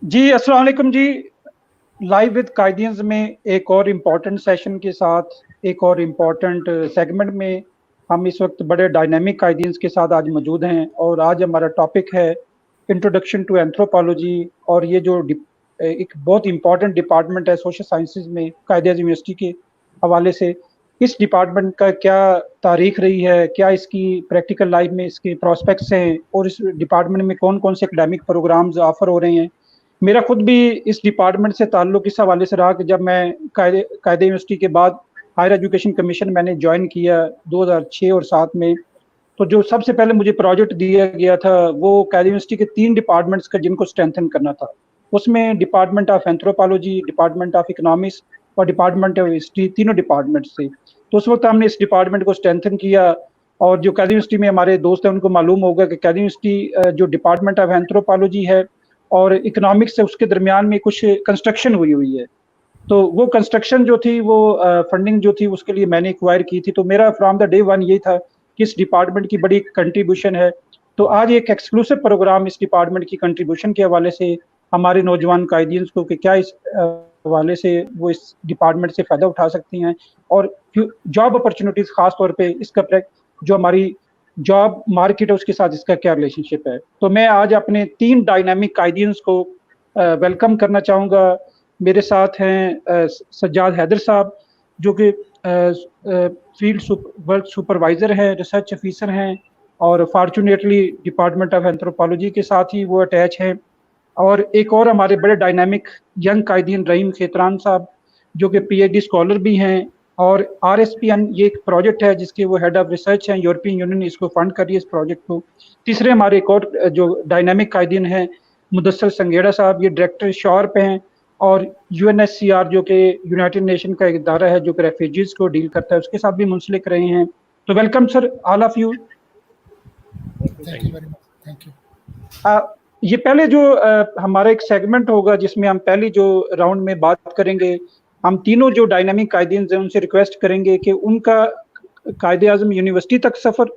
जी, अस्सलाम वालेकुम जी। Live with कायदीन्स में एक और इम्पोर्टेंट सेशन के साथ एक और इम्पोर्टेंट सेगमेंट में हम इस वक्त बड़े डायनामिक कायदीन्स के साथ आज मौजूद हैं और आज हमारा टॉपिक है इंट्रोडक्शन टू एंथ्रोपोलॉजी। और ये जो एक बहुत इम्पोर्टेंट डिपार्टमेंट है सोशल साइंसेज में कायदे-आज़म यूनिवर्सिटी के हवाले से, इस डिपार्टमेंट का क्या तारीख रही है, क्या इसकी प्रैक्टिकल लाइफ में इसके प्रोस्पेक्ट्स हैं और इस डिपार्टमेंट में कौन-कौन से एकेडमिक प्रोग्राम्स ऑफर हो रहे हैं। मेरा खुद भी इस डिपार्टमेंट से ताल्लुक इस हवाले से रहा कि जब मैं कायदे यूनिवर्सिटी के बाद हायर एजुकेशन कमीशन मैंने ज्वाइन किया 2006 और 7 में, तो जो सबसे पहले मुझे प्रोजेक्ट दिया गया था वो कायदे यूनिवर्सिटी के 3 डिपार्टमेंट्स का जिनको स्ट्रेंथन करना था। उसमें department of anthropology, department of economics और डिपार्टमेंट ऑफ हिस्ट्री, तीनों डिपार्टमेंट्स थे। तो उस वक्त हमने इस डिपार्टमेंट को स्ट्रेंथन किया और जो कायदे यूनिवर्सिटी में हमारे दोस्त हैं उनको मालूम होगा कि कायदे यूनिवर्सिटी जो डिपार्टमेंट ऑफ एंथ्रोपोलॉजी है और इकोनॉमिक्स से उसके दरमियान में कुछ कंस्ट्रक्शन हुई है। तो वो कंस्ट्रक्शन जो थी वो फंडिंग जो थी उसके लिए मैंने एक्वायर की थी। तो मेरा फ्रॉम द डे वन यही था कि इस डिपार्टमेंट की बड़ी कंट्रीब्यूशन है। तो आज एक एक्सक्लूसिव प्रोग्राम इस डिपार्टमेंट की कंट्रीब्यूशन के हवाले से हमारे नौजवान कायदीन को कि क्या इस हवाले से वो इस डिपार्टमेंट से फ़ायदा उठा सकती हैं और जॉब अपॉर्चुनिटीज़ ख़ास तौर पे इसका जो हमारी जॉब मार्केट है उसके साथ इसका क्या रिलेशनशिप है। तो मैं आज अपने 3 डायनामिक कायदीन्स को वेलकम करना चाहूँगा। मेरे साथ हैं सज्जाद हैदर साहब जो कि फील्ड वर्क सुपरवाइज़र हैं, रिसर्च ऑफिसर हैं और फॉर्चुनेटली डिपार्टमेंट ऑफ एंथ्रोपोलॉजी के साथ ही वो अटैच हैं। और एक और हमारे बड़े डायनामिक यंग कायदीन रहीम खेतरान साहब जो कि पीएचडी स्कॉलर भी हैं और आरएसपीएन ये एक प्रोजेक्ट है जिसके वो हेड ऑफ रिसर्च हैं, यूरोपियन यूनियन इसको फंड कर रही है इस प्रोजेक्ट को। तीसरे हमारे एक और जो डायनामिक कायदीन हैं मुदस्सिर संगेड़ा साहब, ये डायरेक्टर शॉर्प हैं और यूएनएचसीआर जो कि यूनाइटेड नेशन का एक इदारा है जो कि रेफ्यूजीज को डील करता है उसके साथ भी मुंसलिक रहे हैं। तो welcome sir all of you. Thank you very much. Thank you. ये पहले जो हमारा एक सेगमेंट होगा जिसमें हम पहली जो राउंड में बात करेंगे, हम तीनों जो डायनामिक कायदीन हैं उनसे रिक्वेस्ट करेंगे कि उनका कायदे आज़म यूनिवर्सिटी तक सफ़र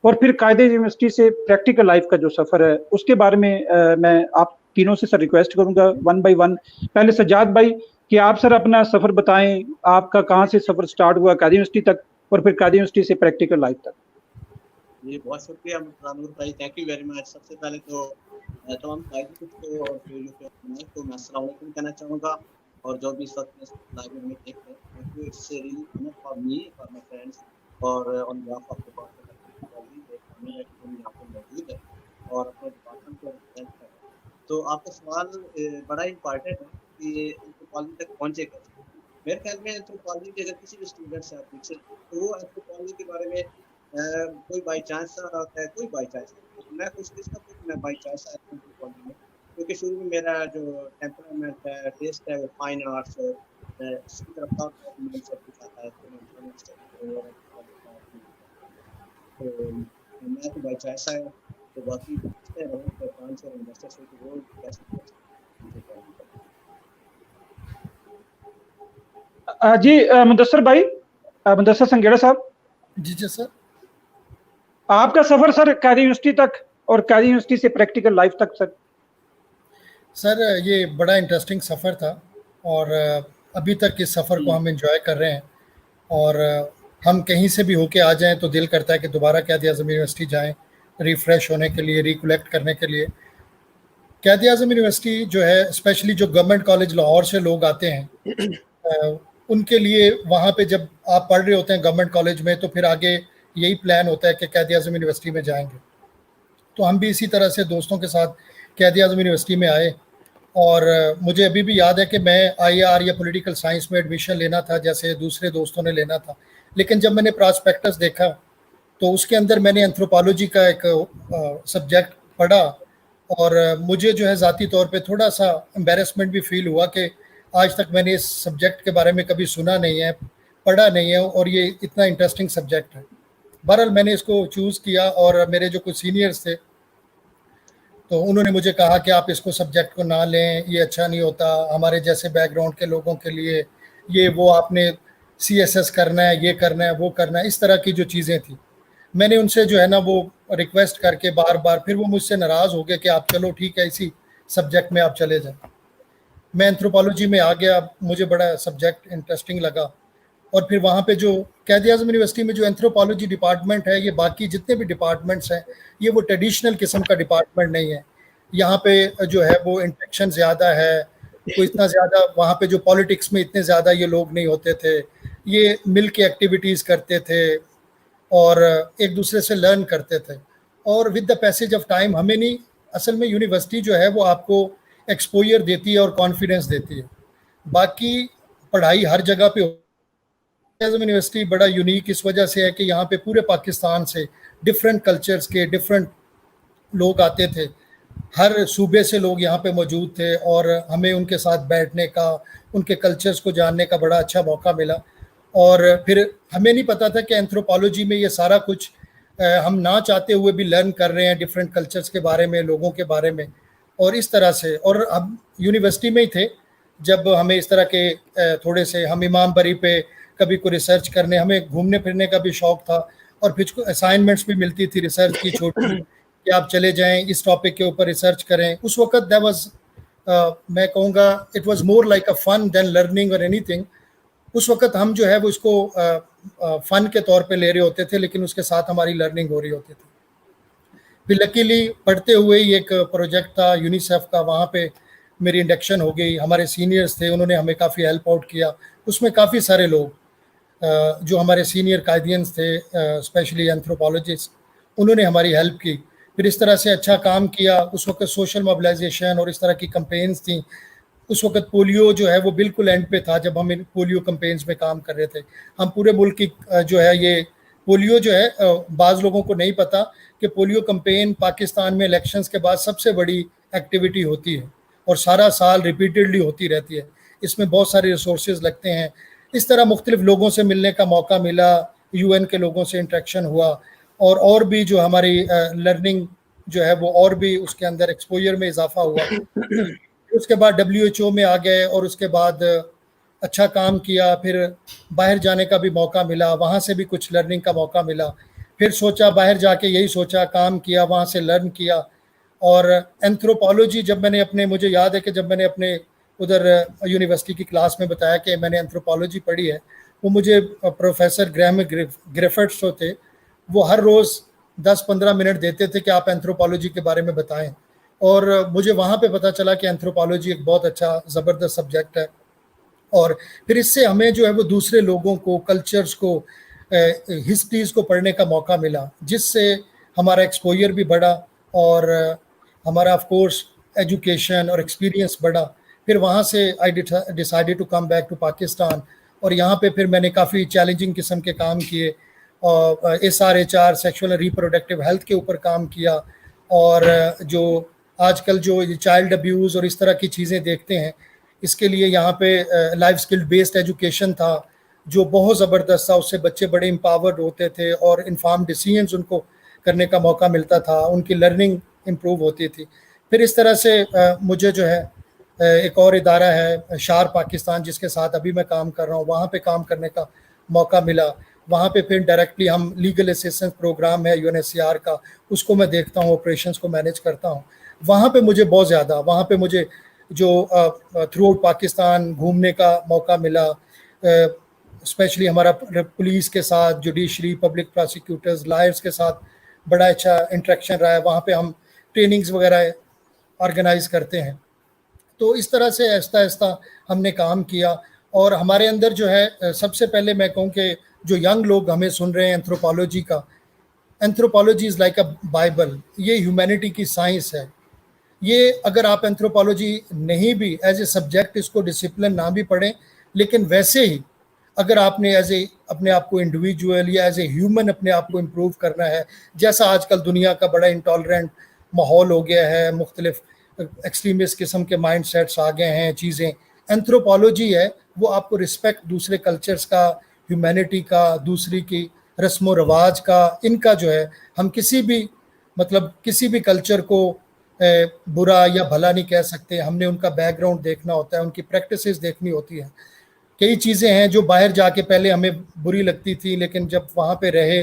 और फिर कायदे यूनिवर्सिटी से प्रैक्टिकल लाइफ का जो सफ़र है उसके बारे में मैं आप तीनों से सर रिक्वेस्ट करूंगा वन बाय वन। पहले सज्जाद भाई कि आप सर अपना सफ़र बताएं, आपका कहाँ से सफ़र स्टार्ट हुआ कायदे यूनिवर्सिटी तक और फिर कायदे यूनिवर्सिटी से प्रैक्टिकल लाइफ तक। जी बहुत शुक्रिया मुनव्वर भाई, थैंक यू वेरी मच। सबसे पहले तो तमाम कायदीन को और तो मैं अस्सलाम वालेकुम कहना चाहूँगा और जो भी इस वक्त लाइव में देख रहे हैं, thank you, it's really honour for me और माय फ्रेंड्स और ऑन बिहाफ ऑफ डिपार्टमेंट यहाँ पे मौजूद है और अपने डिपार्टमेंट को रिप्रेजेंट कर रहे हैं। तो आपका सवाल बड़ा इंपॉर्टेंट है कि एंथ्रोपोलॉजी तक पहुँचे कैसे। मेरे ख्याल में एंथ्रोपोलॉजी के अगर किसी भी स्टूडेंट से आप पूछे तो वो एंथ्रोपोलॉजी के बारे में कोई बाई चांस आता है, कोई बाई चांस। मैं खुशकिस्मत हूँ कि मैं बाई चांस आया हूँ एंथ्रोपोलॉजी में, क्योंकि शुरू में मेरा जो टेम्परामेंट है, टेस्ट है वो फाइन आर्ट्स इसकी तरफ था और मैं सब कुछ आता है तो मैं तो बाई चांस आया। तो बाकी पाँच और इन्वेस्टर्स वो कैसे जी मुदस्सिर भाई, मुदस्सिर संगेड़ा साहब। जी जी सर। आपका सफर सर कायदे यूनिवर्सिटी तक और कायदे यूनिवर्सिटी से प्रैक्टिकल लाइफ तक सर ये बड़ा इंटरेस्टिंग सफ़र था और अभी तक इस सफ़र को हम एंजॉय कर रहे हैं और हम कहीं से भी होके आ जाएं तो दिल करता है कि दोबारा कायद-ए-आज़म यूनिवर्सिटी जाएं रिफ़्रेश होने के लिए, रिकलेक्ट करने के लिए। कायद-ए-आज़म यूनिवर्सिटी जो है स्पेशली जो गवर्नमेंट कॉलेज लाहौर से लोग आते हैं उनके लिए वहाँ पे जब आप पढ़ रहे होते हैं गवर्नमेंट कॉलेज में तो फिर आगे यही प्लान होता है कि कायद-ए-आज़म यूनिवर्सिटी में जाएंगे। तो हम भी इसी तरह से दोस्तों के साथ कायद-ए-आज़म यूनिवर्सिटी में आए और मुझे अभी भी याद है कि मैं आईआर या पॉलिटिकल साइंस में एडमिशन लेना था जैसे दूसरे दोस्तों ने लेना था, लेकिन जब मैंने प्रॉस्पेक्टस देखा तो उसके अंदर मैंने एंथ्रोपोलॉजी का एक सब्जेक्ट पढ़ा और मुझे जो है ज़ाती तौर पे थोड़ा सा एम्बेरसमेंट भी फील हुआ कि आज तक मैंने इस सब्जेक्ट के बारे में कभी सुना नहीं है, पढ़ा नहीं है और ये इतना इंटरेस्टिंग सब्जेक्ट है। बहरहाल मैंने इसको चूज़ किया और मेरे जो कुछ सीनियर्स थे तो उन्होंने मुझे कहा कि आप इसको सब्जेक्ट को ना लें, ये अच्छा नहीं होता, हमारे जैसे बैकग्राउंड के लोगों के लिए ये वो आपने सीएसएस करना है, ये करना है, वो करना है, इस तरह की जो चीज़ें थी। मैंने उनसे जो है ना वो रिक्वेस्ट करके बार बार फिर वो मुझसे नाराज़ हो गए कि आप चलो ठीक है इसी सब्जेक्ट में आप चले जाएं। मैं एंथ्रोपोलॉजी में आ गया, मुझे बड़ा सब्जेक्ट इंटरेस्टिंग लगा, और फिर वहाँ पे जो कायद आज़म यूनिवर्सिटी में जो एंथ्रोपोलॉजी डिपार्टमेंट है, ये बाकी जितने भी डिपार्टमेंट्स हैं, ये वो ट्रेडिशनल किस्म का डिपार्टमेंट नहीं है। यहाँ पे जो है वो इंटरेक्शन ज़्यादा है, कोई इतना ज़्यादा वहाँ पे जो पॉलिटिक्स में इतने ज़्यादा ये लोग नहीं होते थे, ये मिल के एक्टिविटीज़ करते थे और एक दूसरे से लर्न करते थे। और with the passage of time हमें नहीं, असल में यूनिवर्सिटी जो है वो आपको एक्सपोजर देती है और कॉन्फिडेंस देती है। बाकी पढ़ाई हर जगह पे आज़म यूनिवर्सिटी बड़ा यूनिक इस वजह से है कि यहाँ पे पूरे पाकिस्तान से डिफरेंट कल्चर्स के डिफरेंट लोग आते थे, हर सूबे से लोग यहाँ पे मौजूद थे, और हमें उनके साथ बैठने का, उनके कल्चर्स को जानने का बड़ा अच्छा मौका मिला। और फिर हमें नहीं पता था कि एंथ्रोपोलॉजी में ये सारा कुछ हम ना चाहते हुए भी लर्न कर रहे हैं डिफरेंट कल्चर्स के बारे में, लोगों के बारे में, और इस तरह से। और हम यूनिवर्सिटी में ही थे जब हमें इस तरह के थोड़े से, हम इमाम बरी पे कभी को रिसर्च करने, हमें घूमने फिरने का भी शौक था, और कुछ असाइनमेंट्स भी मिलती थी रिसर्च की छोटी कि आप चले जाएं इस टॉपिक के ऊपर रिसर्च करें। उस वक्त दैट वाज, मैं कहूँगा it was more like a fun then learning और एनीथिंग। उस वक्त हम जो है वो इसको फन के तौर पे ले रहे होते थे, लेकिन उसके साथ हमारी लर्निंग हो रही होती थी। फिर लकीली पढ़ते हुए ही एक प्रोजेक्ट था यूनिसेफ का, वहाँ पे मेरी इंडक्शन हो गई। हमारे सीनियर्स थे, उन्होंने हमें काफ़ी हेल्प आउट किया। उसमें काफ़ी सारे लोग जो हमारे सीनियर कायदियंस थे, स्पेशली एंथ्रोपोलॉजिस्ट, उन्होंने हमारी हेल्प की। फिर इस तरह से अच्छा काम किया। उस वक्त सोशल मोबिलाइजेशन और इस तरह की कैंपेन्स थी। उस वक्त पोलियो जो है वो बिल्कुल एंड पे था जब हम इन पोलियो कैंपेन्स में काम कर रहे थे। हम पूरे मुल्क की जो है ये पोलियो जो है, बाज़ लोगों को नहीं पता कि पोलियो कैंपेन पाकिस्तान में इलेक्शंस के बाद सबसे बड़ी एक्टिविटी होती है और सारा साल रिपीटेडली होती रहती है। इसमें बहुत सारे रिसोर्सेज लगते हैं। इस तरह मुख्तलिफ लोगों से मिलने का मौका मिला, UN के लोगों से इंटरेक्शन हुआ, और भी जो हमारी लर्निंग जो है वो और भी उसके अंदर एक्सपोजर में इजाफा हुआ। उसके बाद WHO में आ गए और उसके बाद अच्छा काम किया। फिर बाहर जाने का भी मौका मिला, वहाँ से भी कुछ लर्निंग का मौका मिला। फिर सोचा बाहर जाके, यही सोचा, काम किया, वहाँ से लर्न किया। और एंथ्रोपोलॉजी जब मैंने अपने, मुझे याद है कि जब मैंने अपने उधर यूनिवर्सिटी की क्लास में बताया कि मैंने एंथ्रोपोलॉजी पढ़ी है, वो मुझे प्रोफेसर ग्रैहम ग्रिफिथ्स जो थे वो हर रोज़ 10-15 मिनट देते थे कि आप एंथ्रोपोलॉजी के बारे में बताएं। और मुझे वहाँ पे पता चला कि एंथ्रोपोलॉजी एक बहुत अच्छा ज़बरदस्त सब्जेक्ट है। और फिर इससे हमें जो है वो दूसरे लोगों को, कल्चर्स को, हिस्ट्रीज़ को पढ़ने का मौका मिला, जिससे हमारा एक्सपोजर भी बढ़ा और हमारा ऑफ कोर्स एजुकेशन और एक्सपीरियंस बढ़ा। फिर वहाँ से I decided to come back to Pakistan, और यहाँ पे फिर मैंने काफ़ी चैलेंजिंग किस्म के काम किए, और SRHR सेक्सुअल रिप्रोडक्टिव हेल्थ के ऊपर काम किया। और जो आजकल जो चाइल्ड अब्यूज़ और इस तरह की चीज़ें देखते हैं, इसके लिए यहाँ पे लाइफ स्किल बेस्ड एजुकेशन था जो बहुत ज़बरदस्त था। उससे बच्चे बड़े एम्पावर्ड होते थे और इन्फॉर्म डिसीजंस उनको करने का मौका मिलता था, उनकी लर्निंग इम्प्रूव होती थी। फिर इस तरह से मुझे जो है एक और इदारा है शार पाकिस्तान, जिसके साथ अभी मैं काम कर रहा हूँ, वहाँ पे काम करने का मौका मिला। वहाँ पे फिर डायरेक्टली हम लीगल असिस्टेंस प्रोग्राम है UNHCR का, उसको मैं देखता हूँ, ऑपरेशंस को मैनेज करता हूँ। वहाँ पे मुझे बहुत ज़्यादा, वहाँ पे मुझे जो थ्रू आउट पाकिस्तान घूमने का मौका मिला, स्पेशली हमारा पुलिस के साथ, जुडिशरी, पब्लिक प्रोसिक्यूटर्स, लॉयर्स के साथ बड़ा अच्छा इंटरेक्शन रहा है। वहाँ पे हम ट्रेनिंग्स वगैरह ऑर्गेनाइज करते हैं। तो इस तरह से आहिस्ता आहिस्ता हमने काम किया। और हमारे अंदर जो है, सबसे पहले मैं कहूँ कि जो यंग लोग हमें सुन रहे हैं एंथ्रोपोलॉजी का, anthropology is like a Bible, ये ह्यूमैनिटी की साइंस है। ये अगर आप एंथ्रोपोलॉजी नहीं भी एज ए सब्जेक्ट इसको डिसिप्लिन ना भी पढ़ें, लेकिन वैसे ही अगर आपने एज ए अपने आप को इंडिविजुअल या एज ए ह्यूमन अपने आप को इम्प्रूव करना है, जैसा आजकल दुनिया का बड़ा इंटॉलरेंट माहौल हो गया है, मुख्तलिफ एक्सट्रीमिस्ट किस्म के माइंड सेट्स आ गए हैं, चीज़ें, एंथ्रोपोलॉजी है वो आपको रिस्पेक्ट दूसरे कल्चर्स का, ह्यूमैनिटी का, दूसरी की रस्म व रवाज का, इनका जो है, हम किसी भी मतलब किसी भी कल्चर को बुरा या भला नहीं कह सकते। हमने उनका बैकग्राउंड देखना होता है, उनकी प्रैक्टिसेस देखनी होती है। कई चीज़ें हैं जो बाहर जाके पहले हमें बुरी लगती थी, लेकिन जब वहाँ पे रहे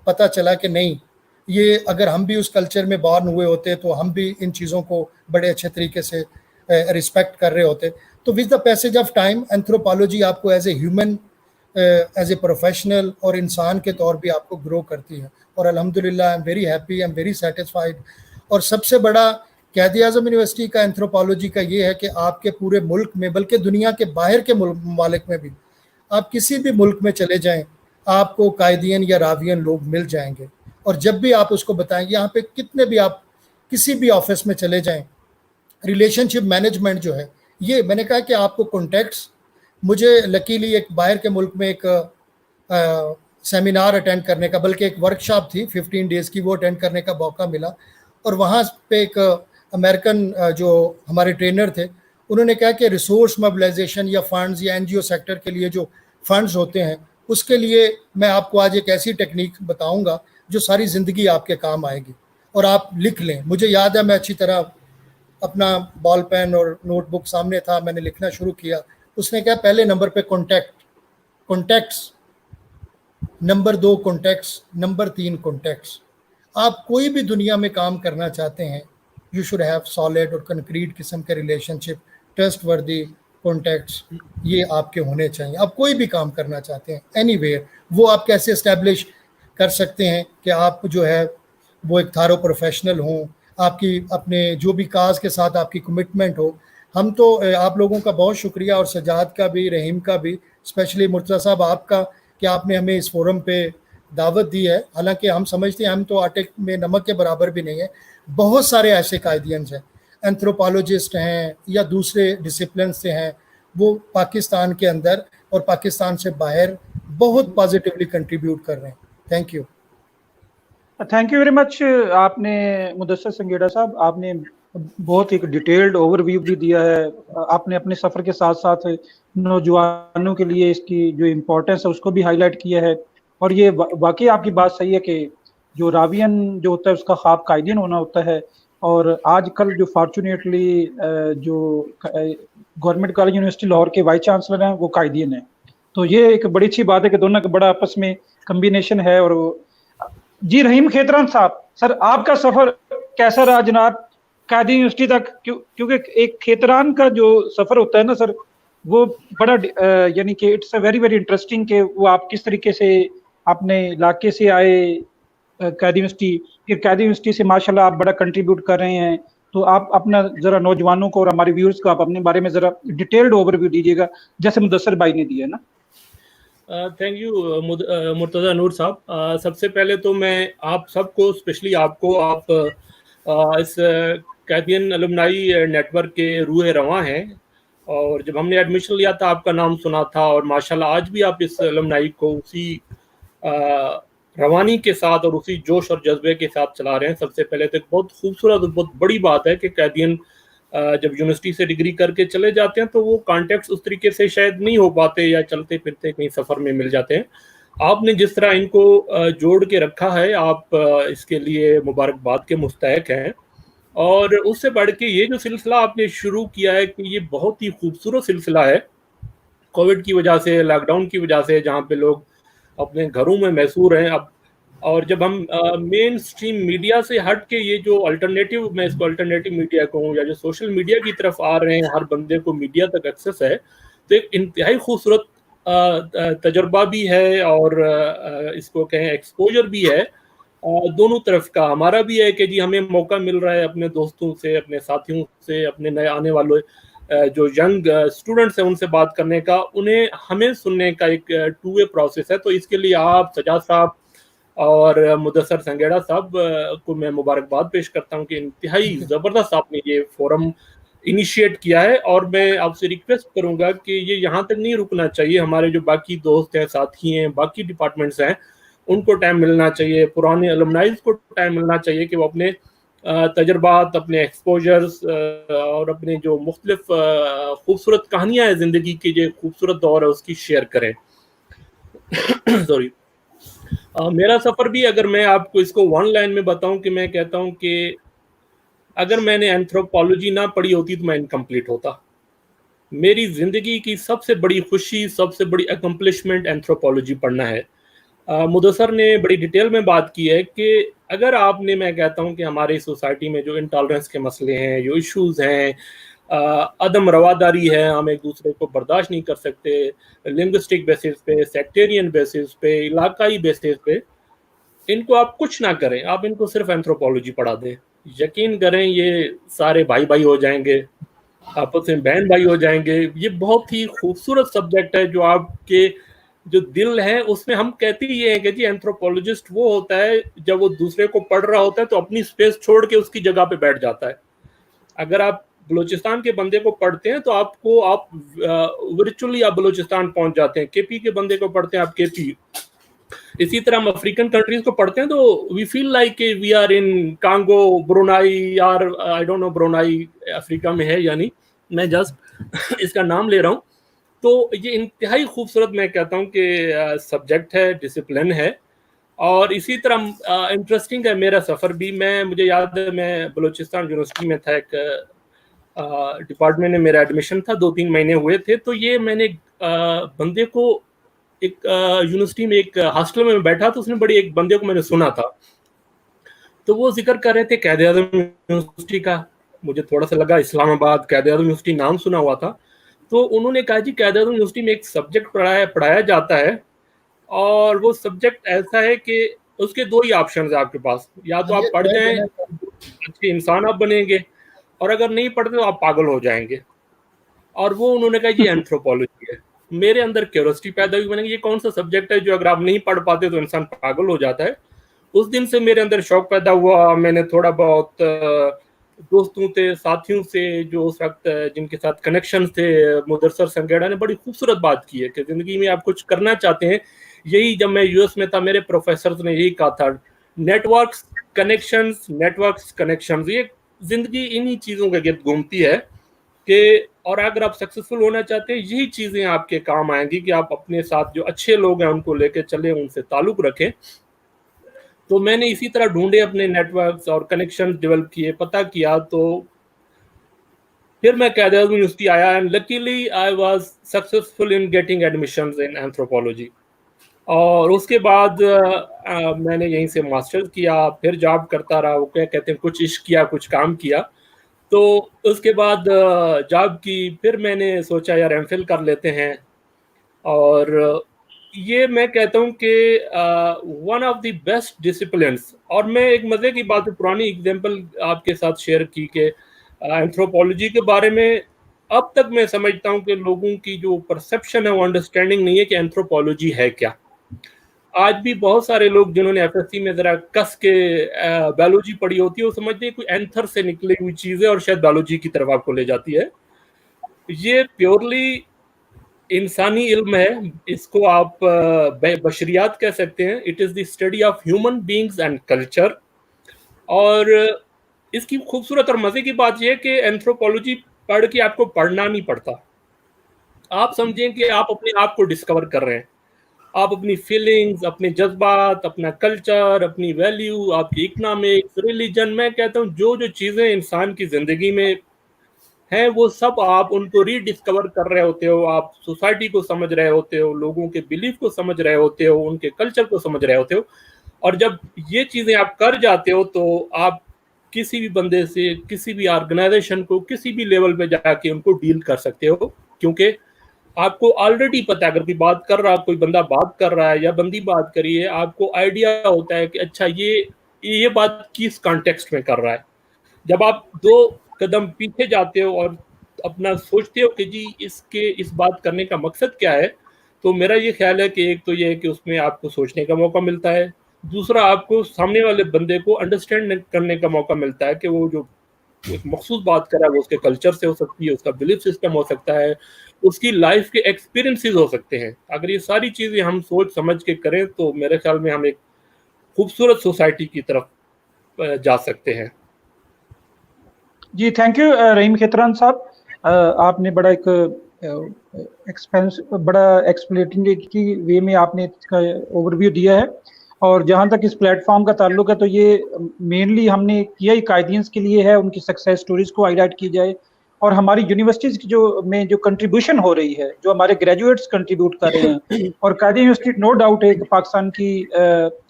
पता चला कि नहीं, یہ اگر ہم بھی اس کلچر میں بورن ہوئے ہوتے تو ہم بھی ان چیزوں کو بڑے اچھے طریقے سے رسپیکٹ کر رہے ہوتے. تو with the passage of time anthropology آپ کو as a human as a professional اور انسان کے طور بھی آپ کو گرو کرتی ہے. اور الحمدللہ I am very happy, I am very satisfied. اور سب سے بڑا قائد اعظم یونیورسٹی کا اینتھروپالوجی کا یہ ہے کہ آپ کے پورے ملک میں بلکہ دنیا کے باہر کے ممالک میں بھی آپ کسی بھی ملک میں چلے جائیں آپ کو قائدین یا راوین لوگ مل جائیں گے. اور جب بھی آپ اس کو بتائیں گے, یہاں پہ کتنے بھی آپ کسی بھی آفس میں چلے جائیں, ریلیشن شپ مینجمنٹ جو ہے یہ میں نے کہا کہ آپ کو کانٹیکٹس. مجھے لکیلی ایک باہر کے ملک میں ایک سیمینار اٹینڈ کرنے کا, بلکہ ایک ورکشاپ تھی 15 days کی, وہ اٹینڈ کرنے کا موقع ملا. اور وہاں پہ ایک امریکن جو ہمارے ٹرینر تھے انہوں نے کہا کہ ریسورس موبلائزیشن یا فنڈز یا NGO سیکٹر کے لیے جو فنڈز ہوتے ہیں اس کے لیے میں آپ کو آج ایک ایسی ٹیکنیک بتاؤں گا جو ساری زندگی آپ کے کام آئے گی. اور آپ لکھ لیں. مجھے یاد ہے میں اچھی طرح اپنا بال پین اور نوٹ بک سامنے تھا, میں نے لکھنا شروع کیا. اس نے کہا پہلے نمبر پہ contacts, number 2 contacts, number 3 contacts. آپ کوئی بھی دنیا میں کام کرنا چاہتے ہیں یو شوڈ ہیو سالڈ اور کنکریٹ قسم کے ریلیشن شپ, ٹرسٹ وردی کانٹیکٹس یہ آپ کے ہونے چاہیے. آپ کوئی بھی کام کرنا چاہتے ہیں اینی ویئر, وہ آپ کیسے اسٹیبلش کر سکتے ہیں کہ آپ جو ہے وہ ایک تھارو پروفیشنل ہوں, آپ کی اپنے جو بھی کاز کے ساتھ آپ کی کمٹمنٹ ہو. ہم تو آپ لوگوں کا بہت شکریہ, اور سجاد کا بھی, رحیم کا بھی, اسپیشلی مرتضیٰ صاحب آپ کا, کہ آپ نے ہمیں اس فورم پہ دعوت دی ہے. حالانکہ ہم سمجھتے ہیں ہم تو آٹے میں نمک کے برابر بھی نہیں ہیں. بہت سارے ایسے قائدینز ہیں, اینتھروپالوجسٹ ہیں یا دوسرے ڈسپلن سے ہیں, وہ پاکستان کے اندر اور پاکستان سے باہر بہت پازیٹیولی کنٹریبیوٹ کر رہے ہیں. Thank you. Thank you very much. آپ نے مدثر سنگیڑا صاحب, آپ نے بہت ایک ڈیٹیلڈ اوور ویو بھی دیا ہے. آپ نے اپنے سفر کے ساتھ ساتھ نوجوانوں کے لیے اس کی جو امپورٹنس ہے اس کو بھی ہائی لائٹ کیا ہے. اور یہ واقعی آپ کی بات صحیح ہے کہ جو راوین جو ہوتا ہے اس کا خواب قائدین ہونا ہوتا ہے. اور آج کل جو فارچونیٹلی جو گورنمنٹ کالج یونیورسٹی لاہور کے وائس چانسلر ہیں وہ قائدین ہیں. تو یہ ایک بڑی اچھی بات ہے کہ دونوں کا بڑا آپس میں کمبینیشن ہے. اور جی رحیم کھیتران صاحب, سر آپ کا سفر کیسا رہا جناب قائدین یونیورسٹی تک؟ کیونکہ ایک کھیتران کا جو سفر ہوتا ہے نا سر, وہ بڑا یعنی کہ it's a very very interesting کہ وہ آپ کس طریقے سے اپنے علاقے سے آئے قائدین یونیورسٹی, پھر قائدین یونیورسٹی سے ماشاءاللہ آپ بڑا کنٹریبیوٹ کر رہے ہیں. تو آپ اپنا ذرا نوجوانوں کو اور ہمارے ویورز کو آپ اپنے بارے میں ذرا ڈیٹیلڈ اوور ویو دیجیے گا جیسے مدثر بھائی نے دیا ہے نا. تھینک یو مرتضیٰ نور صاحب. سب سے پہلے تو میں آپ سب کو, اسپیشلی آپ کو, آپ اس قائدین الومنائی نیٹ ورک کے روح رواں ہیں. اور جب ہم نے ایڈمیشن لیا تھا آپ کا نام سنا تھا, اور ماشاءاللہ آج بھی آپ اس الومنائی کو اسی روانی کے ساتھ اور اسی جوش اور جذبے کے ساتھ چلا رہے ہیں. سب سے پہلے تو ایک بہت خوبصورت اور بہت بڑی بات ہے کہ قائدین جب یونیورسٹی سے ڈگری کر کے چلے جاتے ہیں تو وہ کانٹیکٹس اس طریقے سے شاید نہیں ہو پاتے, یا چلتے پھرتے کہیں سفر میں مل جاتے ہیں. آپ نے جس طرح ان کو جوڑ کے رکھا ہے, آپ اس کے لیے مبارکباد کے مستحق ہیں. اور اس سے بڑھ کے یہ جو سلسلہ آپ نے شروع کیا ہے کہ یہ بہت ہی خوبصورت سلسلہ ہے. کووڈ کی وجہ سے, لاک ڈاؤن کی وجہ سے, جہاں پہ لوگ اپنے گھروں میں محصور ہیں اب, اور جب ہم مین سٹریم میڈیا سے ہٹ کے یہ جو الٹرنیٹیو, میں اس کو الٹرنیٹیو میڈیا کہوں, یا جو سوشل میڈیا کی طرف آ رہے ہیں, ہر بندے کو میڈیا تک ایکسیس ہے, تو ایک انتہائی خوبصورت تجربہ بھی ہے, اور اس کو کہیں ایکسپوجر بھی ہے دونوں طرف کا. ہمارا بھی ہے کہ جی ہمیں موقع مل رہا ہے اپنے دوستوں سے, اپنے ساتھیوں سے, اپنے نئے آنے والے جو ینگ اسٹوڈنٹس ہیں ان سے بات کرنے کا, انہیں ہمیں سننے کا ایک ٹو وے پروسیس ہے. تو اس کے لیے آپ سجاد صاحب اور مدثر سنگیڑا صاحب کو میں مبارکباد پیش کرتا ہوں کہ انتہائی زبردست آپ نے یہ فورم انیشیٹ کیا ہے. اور میں آپ سے ریکویسٹ کروں گا کہ یہ یہاں تک نہیں رکنا چاہیے. ہمارے جو باقی دوست ہیں, ساتھی ہیں, باقی ڈپارٹمنٹس ہیں, ان کو ٹائم ملنا چاہیے, پرانے الومنائز کو ٹائم ملنا چاہیے کہ وہ اپنے تجربات, اپنے ایکسپوجرز اور اپنے جو مختلف خوبصورت کہانیاں ہیں زندگی کی, جو خوبصورت دور ہے اس کی شیئر کریں. سوری, میرا سفر بھی اگر میں آپ کو اس کو ون لائن میں بتاؤں کہ میں کہتا ہوں کہ اگر میں نے اینتھروپالوجی نہ پڑھی ہوتی تو میں انکمپلیٹ ہوتا. میری زندگی کی سب سے بڑی خوشی, سب سے بڑی اکمپلشمنٹ اینتھروپالوجی پڑھنا ہے. मुदस्सर ने बड़ी डिटेल में बात की है कि अगर आपने, मैं कहता हूँ कि हमारी सोसाइटी में जो इंटॉलरेंस के मसले हैं, जो इश्यूज हैं, अदम रवादारी है, हम एक दूसरे को बर्दाश्त नहीं कर सकते, लिंग्विस्टिक बेसिस पे, सेक्टेरियन बेसिस पे, इलाकाई बेसिस पे, इनको आप कुछ ना करें, आप इनको सिर्फ एंथ्रोपोलॉजी पढ़ा दें, यकीन करें ये सारे भाई भाई हो जाएंगे, आपस में बहन भाई हो जाएंगे। ये बहुत ही खूबसूरत सब्जेक्ट है जो आपके जो दिल है उसमें, हम कहते ही ये हैं कि जी एंथ्रोपोलॉजिस्ट वो होता है जब वो दूसरे को पढ़ रहा होता है तो अपनी स्पेस छोड़ के उसकी जगह पे बैठ जाता है। अगर आप बलूचिस्तान के बंदे को पढ़ते हैं तो आपको, आप वर्चुअली आप बलूचिस्तान पहुंच जाते हैं, केपी के बंदे को पढ़ते हैं आप केपी। इसी तरह हम अफ्रीकन कंट्रीज को पढ़ते हैं तो we feel like we are in Congo, Brunei, यार I don't know Brunei Africa में है या नहीं, मैं जस्ट इसका नाम ले रहा हूँ। तो ये इंतहाई खूबसूरत मैं कहता हूँ कि सब्जेक्ट है, डिसिप्लिन है, और इसी तरह इंटरेस्टिंग है मेरा सफ़र भी। मुझे याद है मैं बलूचिस्तान यूनिवर्सिटी में था, एक डिपार्टमेंट में मेरा एडमिशन था, 2-3 महीने हुए थे। तो ये मैंने बंदे को एक यूनिवर्सिटी में एक हॉस्टल में बैठा तो उसने बड़ी एक बंदे को मैंने सुना था, तो वो जिक्र कर रहे थे कायद आज़म यूनिवर्सिटी का। मुझे थोड़ा सा लगा इस्लामाबाद, कायद आज़म यूनिवर्सिटी नाम सुना हुआ था। तो उन्होंने कहा जी कायद आज़म यूनिवर्सिटी में एक सब्जेक्ट पढ़ाया जाता है, और वो सब्जेक्ट ऐसा है कि उसके 2 ही ऑप्शन है आपके पास, या तो आप पढ़ जाएं, अच्छे इंसान आप बनेंगे, और अगर नहीं पढ़ते तो आप पागल हो जाएंगे। और वो उन्होंने कहा जी एंथ्रोपोलॉजी है। मेरे अंदर क्यूरियोसिटी पैदा हुई, मैंने ये कौन सा सब्जेक्ट है जो अगर आप नहीं पढ़ पाते तो इंसान पागल हो जाता है। उस दिन से मेरे अंदर शौक पैदा हुआ। मैंने थोड़ा बहुत दोस्तों से, साथियों से जो उस वक्त जिनके साथ कनेक्शन थे, मुदस्सर संगेड़ा ने बड़ी खूबसूरत बात की है कि ज़िंदगी में आप कुछ करना चाहते हैं। यही जब मैं यूएस में था मेरे प्रोफेसर ने यही कहा था, नेटवर्क्स कनेक्शंस, ये जिंदगी इन्हीं चीज़ों के गिर्द घूमती है कि, और अगर आप सक्सेसफुल होना चाहते हैं यही चीज़ें आपके काम आएंगी कि आप अपने साथ जो अच्छे लोग हैं उनको लेकर चलें, उनसे ताल्लुक़ रखें। तो मैंने इसी तरह ढूंढे अपने नेटवर्क्स और कनेक्शन डेवलप किए, पता किया, तो फिर मैं कायद आज़म यूनिवर्सिटी आया and luckily I was successful in getting admissions in anthropology. और उसके बाद मैंने यहीं से मास्टर्स किया, फिर जॉब करता रहा। वो क्या कहते हैं, कुछ इश्क किया, कुछ काम किया। तो उसके बाद जॉब की, फिर मैंने सोचा यार एमफिल कर लेते हैं। और ये मैं कहता हूँ कि one of the best disciplines. और मैं एक मज़े की बात, पुरानी एग्जांपल आपके साथ शेयर की कि एंथ्रोपोलॉजी के बारे में अब तक मैं समझता हूँ कि लोगों की जो परसेप्शन है वो अंडरस्टैंडिंग नहीं है कि एंथ्रोपोलॉजी है क्या। आज भी बहुत सारे लोग जिन्होंने एफएससी में ज़रा कस के बायोलॉजी पढ़ी होती है वो समझते हैं कोई एंथर से निकली हुई चीज़ है और शायद बायोलॉजी की तरफ आपको ले जाती है। ये प्योरली इंसानी इल्म है, इसको आप बशरियात कह सकते हैं। It is the study of human beings and culture. और इसकी खूबसूरत और मज़े की बात यह है कि एंथ्रोपोलॉजी पढ़ के आपको पढ़ना नहीं पड़ता। आप समझें कि आप अपने आप को डिस्कवर कर रहे हैं, आप अपनी फीलिंग्स, अपने जज्बात, अपना कल्चर, अपनी वैल्यू, आपकी इकोनॉमिक्स, रिलीजन, मैं कहता हूँ जो जो चीज़ें इंसान की ज़िंदगी में हैं वो सब आप उनको रीडिस्कवर कर रहे होते हो। आप सोसाइटी को समझ रहे होते हो, लोगों के बिलीफ को समझ रहे होते हो, उनके कल्चर को समझ रहे होते हो। और जब ये चीज़ें आप कर जाते हो तो आप किसी भी बंदे से, किसी भी ऑर्गेनाइजेशन को, किसी भी लेवल पे जाके उनको डील कर सकते हो, क्योंकि आपको ऑलरेडी पता है अगर कोई बात कर रहा, कोई बंदा बात कर रहा है या बंदी बात करी है, आपको आइडिया होता है कि अच्छा ये बात किस कॉन्टेक्स्ट में कर रहा है। जब आप 2 कदम पीछे जाते हो और अपना सोचते हो कि जी इस बात करने का मकसद क्या है, तो मेरा ये ख्याल है कि एक तो ये है कि उसमें आपको सोचने का मौका मिलता है, दूसरा आपको सामने वाले बंदे को अंडरस्टैंड करने का मौका मिलता है कि वो जो एक मखसूस बात कर रहा है वो उसके कल्चर से हो सकती है, उसका बिलीफ सिस्टम हो सकता है, उसकी लाइफ के एक्सपीरियंसेस हो सकते हैं। अगर ये सारी चीज़ें हम सोच समझ के करें तो मेरे ख्याल में हम एक खूबसूरत सोसाइटी की तरफ जा सकते हैं। जी थैंक यू रहीम खेतरान साहब, आपने बड़ा एक बड़ा एक्सप्लेनेटरी की वे में आपने इसका ओवरव्यू दिया है। और जहाँ तक इस प्लेटफॉर्म का ताल्लुक है तो ये मेनली हमने किया ही कायदीन के लिए है, उनकी सक्सेस स्टोरीज को हाईलाइट की जाए اور ہماری یونیورسٹیز کی جو کنٹریبیوشن ہو رہی ہے, جو ہمارے گریجویٹس کنٹریبیوٹ کر رہے ہیں, اور قائد یونیورسٹی نو ڈاؤٹ ہے کہ پاکستان کی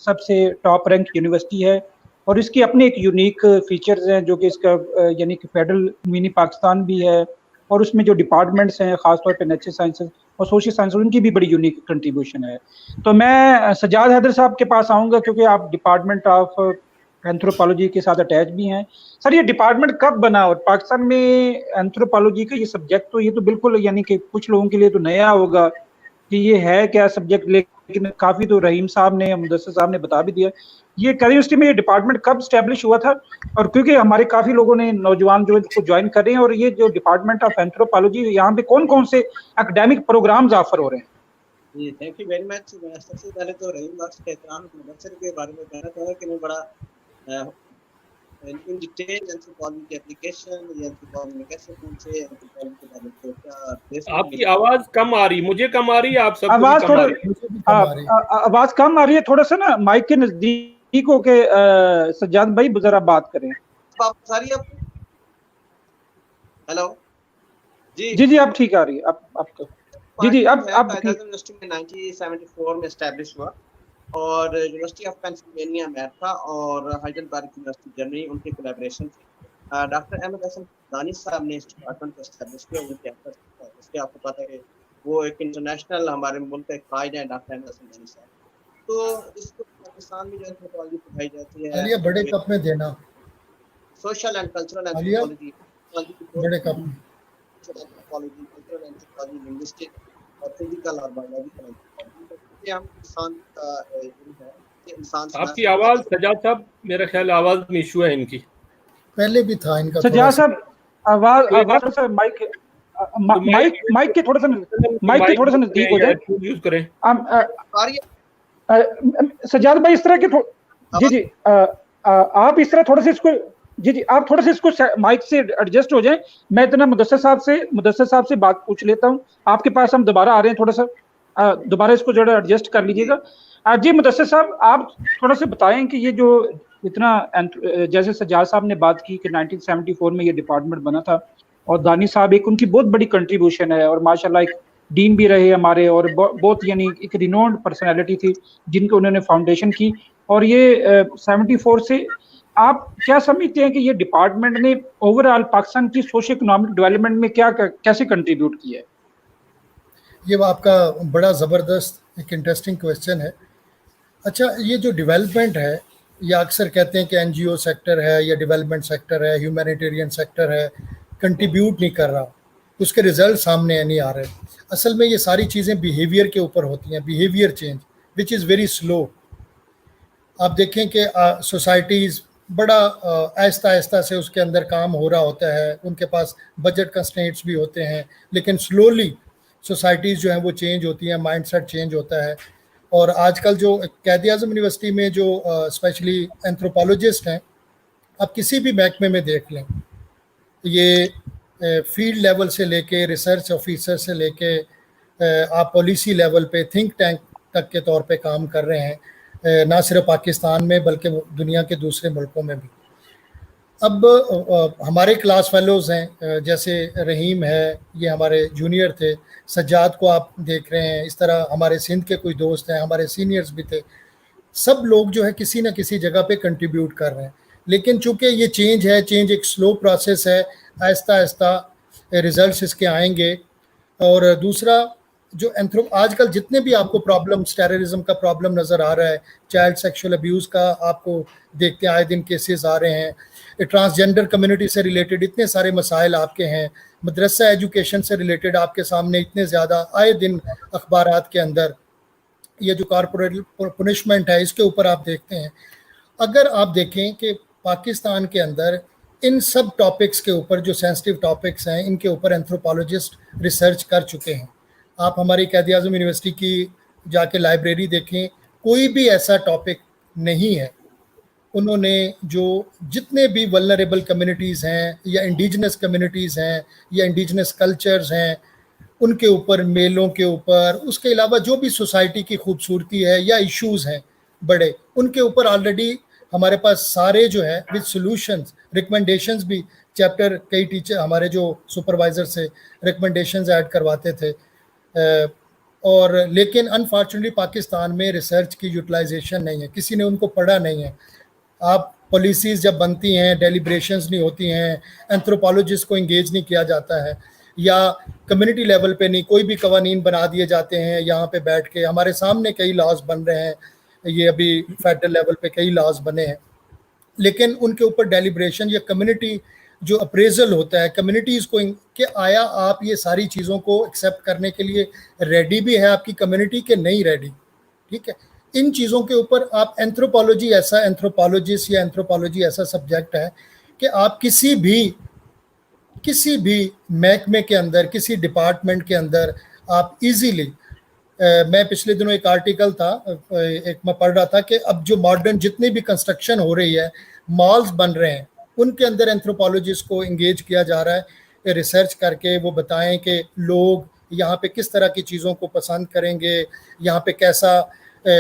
سب سے ٹاپ رینک یونیورسٹی ہے, اور اس کی اپنے ایک یونیک فیچرز ہیں, جو کہ اس کا یعنی کہ فیڈرل منی پاکستان بھی ہے, اور اس میں جو ڈپارٹمنٹس ہیں خاص طور پہ نیچرل سائنسز اور سوشل سائنس, ان کی بھی بڑی یونیک کنٹریبیوشن ہے. تو میں سجاد حیدر صاحب کے پاس آؤں گا, کیونکہ آپ ڈپارٹمنٹ آف اینتھروپالوجی کے ساتھ اٹیچ بھی ہیں. سر, یہ ڈپارٹمنٹ کب بنا, اور پاکستان میں اینتھروپالوجی کا یہ سبجیکٹ تو یہ تو بالکل یعنی کہ کچھ لوگوں کے لیے تو نیا ہوگا کہ یہ ہے کیا سبجیکٹ, لیکن کافی تو رحیم صاحب نے, مدثر صاحب نے بتا بھی دیا. یہ قائد یونیورسٹی میں یہ ڈپارٹمنٹ کب اسٹیبلش ہوا تھا, اور کیونکہ ہمارے کافی لوگوں نے نوجوان جو اس کو جوائن کر رہے ہیں, اور یہ جو ڈپارٹمنٹ آف اینتھروپالوجی یہاں پہ کون کون سے اکیڈیمک پروگرامز آفر ہو رہے ہیں؟ جی تھینک یو ویری مچ. میں سب سے پہلے تو رحیم بخش کے احترام مدثر کے بارے میں کہنا چاہوں گا کہ میں بڑا ان ڈیٹیل اینتھروپالوجی کی اپلیکیشن یا اینتھروپالوجی میں کیسے پہنچے, اینتھروپالوجی کے بارے میں کیا. آپ کی آواز کم آ رہی, مجھے کم آ رہی ہے, آپ سب کو آواز کم آ تھوڑا رہی ہے. آواز کم آ رہی ہے, تھوڑا سا نا مائک کے نزدیک ہو کے سجاد بھائی ذرا بات کریں. آپ ساری آپ ہیلو جی اب ٹھیک آ رہی ہے. آپ کو جی اب یونیورسٹی میں 1974 میں اسٹیبلش ہوا, اور یونیورسٹی آف پینسلوینیا امیرکا اور ہائیڈلبرگ یونیورسٹی جرمنی ان کے کولیبریشن تھے. ڈاکٹر احمد حسن دانی صاحب نے اس ڈپارٹمنٹ کو اسٹیبلش کیا. ان کے اس کے آپ کو پتہ ہے کہ وہ ایک انٹرنیشنل ہمارے ملک کے قائد ہیں ڈاکٹر احمد حسن دانی صاحب. تو اس کو پاکستان میں جو اینتھروپالوجی پڑھائی جاتی ہے, عالیہ بڑے کپ میں دینا, سوشل اینڈ کلچرل عالیہ اینتھروپالوجی, بڑے کپ میں اینتھروپالوجی, کلچرل اینتھروپالوجی, لنگوسٹک اور فزیکل اور بایولوجیکل اینتھروپالوجی. ہم انسان کا علم ہے کہ انسان آپ کی آواز سجاد صاحب, میرا خیال آواز میں ایشو ہے ان کی. پہلے بھی تھا ان کا سجاد صاحب, آواز مائک کے تھوڑا سا نزدیک ہو جائے یوز کریں. سجاد بھائی اس طرح کے جی آپ اس طرح تھوڑا سا اس کو آپ تھوڑا سا اس کو مائک سے ایڈجسٹ ہو جائیں. میں اتنا مدثر صاحب سے بات پوچھ لیتا ہوں. آپ کے پاس ہم دوبارہ آ رہے ہیں, تھوڑا سا دوبارہ اس کو جو ہے ایڈجسٹ کر لیجیے گا. جی مدثر صاحب, آپ تھوڑا سا بتائیں کہ یہ جو اتنا جیسے سجاد صاحب نے بات کی کہ 1974 میں یہ ڈپارٹمنٹ بنا تھا, اور دانی صاحب ایک ان کی بہت بڑی کنٹریبیوشن ہے, اور ماشاءاللہ ایک ڈین بھی رہے ہمارے, اور بہت یعنی ایک رینونڈ پرسنالٹی تھی جن کو انہوں نے فاؤنڈیشن کی. اور یہ 74 سے آپ کیا سمجھتے ہیں کہ یہ ڈپارٹمنٹ نے اوور آل پاکستان کی سوشل اکنامک ڈیولپمنٹ میں کیسے کنٹریبیوٹ کیا ہے؟ یہ آپ کا بڑا زبردست ایک انٹرسٹنگ کویسچن ہے. اچھا, یہ جو ڈیولپمنٹ ہے, یہ اکثر کہتے ہیں کہ این جی او سیکٹر ہے یا ڈیولپمنٹ سیکٹر ہے, ہیومینیٹیرین سیکٹر ہے, کنٹریبیوٹ نہیں کر رہا, اس کے ریزلٹ سامنے نہیں آ رہے. اصل میں یہ ساری چیزیں بیہیویئر کے اوپر ہوتی ہیں, behaviour change which is very slow. آپ دیکھیں کہ سوسائٹیز بڑا آہستہ آہستہ سے اس کے اندر کام ہو رہا ہوتا ہے, ان کے پاس بجٹ کنسٹرینٹس بھی ہوتے ہیں, لیکن سلولی سوسائٹیز جو ہیں وہ چینج ہوتی ہیں, مائنڈ سیٹ چینج ہوتا ہے. اور آج کل جو قائد اعظم یونیورسٹی میں جو اسپیشلی اینتھروپالوجسٹ ہیں, آپ کسی بھی محکمے میں دیکھ لیں, یہ فیلڈ لیول سے لے کے ریسرچ آفیسر سے لے کے آپ پالیسی لیول پہ تھنک ٹینک تک کے طور پہ کام کر رہے ہیں, نہ صرف پاکستان میں بلکہ دنیا کے دوسرے ملکوں میں بھی. اب ہمارے کلاس فیلوز ہیں, جیسے رحیم ہے, یہ ہمارے جونیئر تھے, سجاد کو آپ دیکھ رہے ہیں, اس طرح ہمارے سندھ کے کوئی دوست ہیں, ہمارے سینئرز بھی تھے. سب لوگ جو ہے کسی نہ کسی جگہ پہ کنٹریبیوٹ کر رہے ہیں, لیکن چونکہ یہ چینج ہے, چینج ایک سلو پروسیس ہے, آہستہ آہستہ ریزلٹس اس کے آئیں گے. اور دوسرا جو آج کل جتنے بھی آپ کو پرابلمس, ٹیررزم کا پرابلم نظر آ رہا ہے, چائلڈ سیکشول ابیوز کا آپ کو دیکھتے ہیں, آئے دن کیسز آ رہے ہیں, ٹرانسجینڈر کمیونٹی سے ریلیٹڈ اتنے سارے مسائل آپ کے ہیں, مدرسہ ایجوکیشن سے ریلیٹڈ آپ کے سامنے اتنے زیادہ آئے دن اخبارات کے اندر, یہ جو کارپوریٹ پنشمنٹ ہے اس کے اوپر آپ دیکھتے ہیں. اگر آپ دیکھیں کہ پاکستان کے اندر ان سب ٹاپکس کے اوپر جو سینسٹیو ٹاپکس ہیں, ان کے اوپر اینتھروپالوجسٹ ریسرچ کر چکے ہیں. آپ ہماری قائد اعظم یونیورسٹی کی جا کے لائبریری دیکھیں, کوئی بھی ایسا ٹاپک نہیں ہے. انہوں نے جو جتنے بھی ولنریبل کمیونٹیز ہیں یا انڈیجنس کمیونٹیز ہیں یا انڈیجنس کلچرز ہیں, ان کے اوپر, میلوں کے اوپر, اس کے علاوہ جو بھی سوسائٹی کی خوبصورتی ہے یا ایشوز ہیں بڑے, ان کے اوپر آلریڈی ہمارے پاس سارے جو ہے وتھ سولوشنز, ریکمنڈیشنز بھی चैप्टर कई टीचर हमारे जो सुपरवाइजर से रिकमेंडेशंस ऐड करवाते थे, और लेकिन अनफॉर्चुनेटली पाकिस्तान में रिसर्च की यूटिलाइजेशन नहीं है, किसी ने उनको पढ़ा नहीं है। आप पॉलिसीज़ जब बनती हैं, डेलिब्रेशंस नहीं होती हैं, एंथ्रोपोलॉजिस्ट को इंगेज नहीं किया जाता है, या कम्युनिटी लेवल पे नहीं, कोई भी कवानीन बना दिए जाते हैं यहाँ पे बैठ के। हमारे सामने कई लॉज बन रहे हैं, ये अभी फेडरल लेवल पे कई लॉज बने हैं, लेकिन उनके ऊपर डेलिब्रेशन या कम्युनिटी जो अप्रेजल होता है कम्युनिटीज़ को कि आया आप ये सारी चीज़ों को एक्सेप्ट करने के लिए रेडी भी है आपकी कम्युनिटी के नहीं रेडी, ठीक है। इन चीज़ों के ऊपर आप एंथ्रोपोलॉजी ऐसा एंथ्रोपोलॉजिस्ट या एंथ्रोपोलॉजी ऐसा सब्जेक्ट है कि आप किसी भी महकमे के अंदर, किसी डिपार्टमेंट के अंदर आप इजीली, मैं पिछले दिनों एक आर्टिकल था, एक मैं पढ़ रहा था कि अब जो मॉडर्न जितनी भी कंस्ट्रक्शन हो रही है, मॉल्स बन रहे हैं, उनके अंदर एंथ्रोपोलॉजिस्ट को इंगेज किया जा रहा है, रिसर्च करके वो बताएं कि लोग यहाँ पे किस तरह की चीज़ों को पसंद करेंगे, यहाँ पे कैसा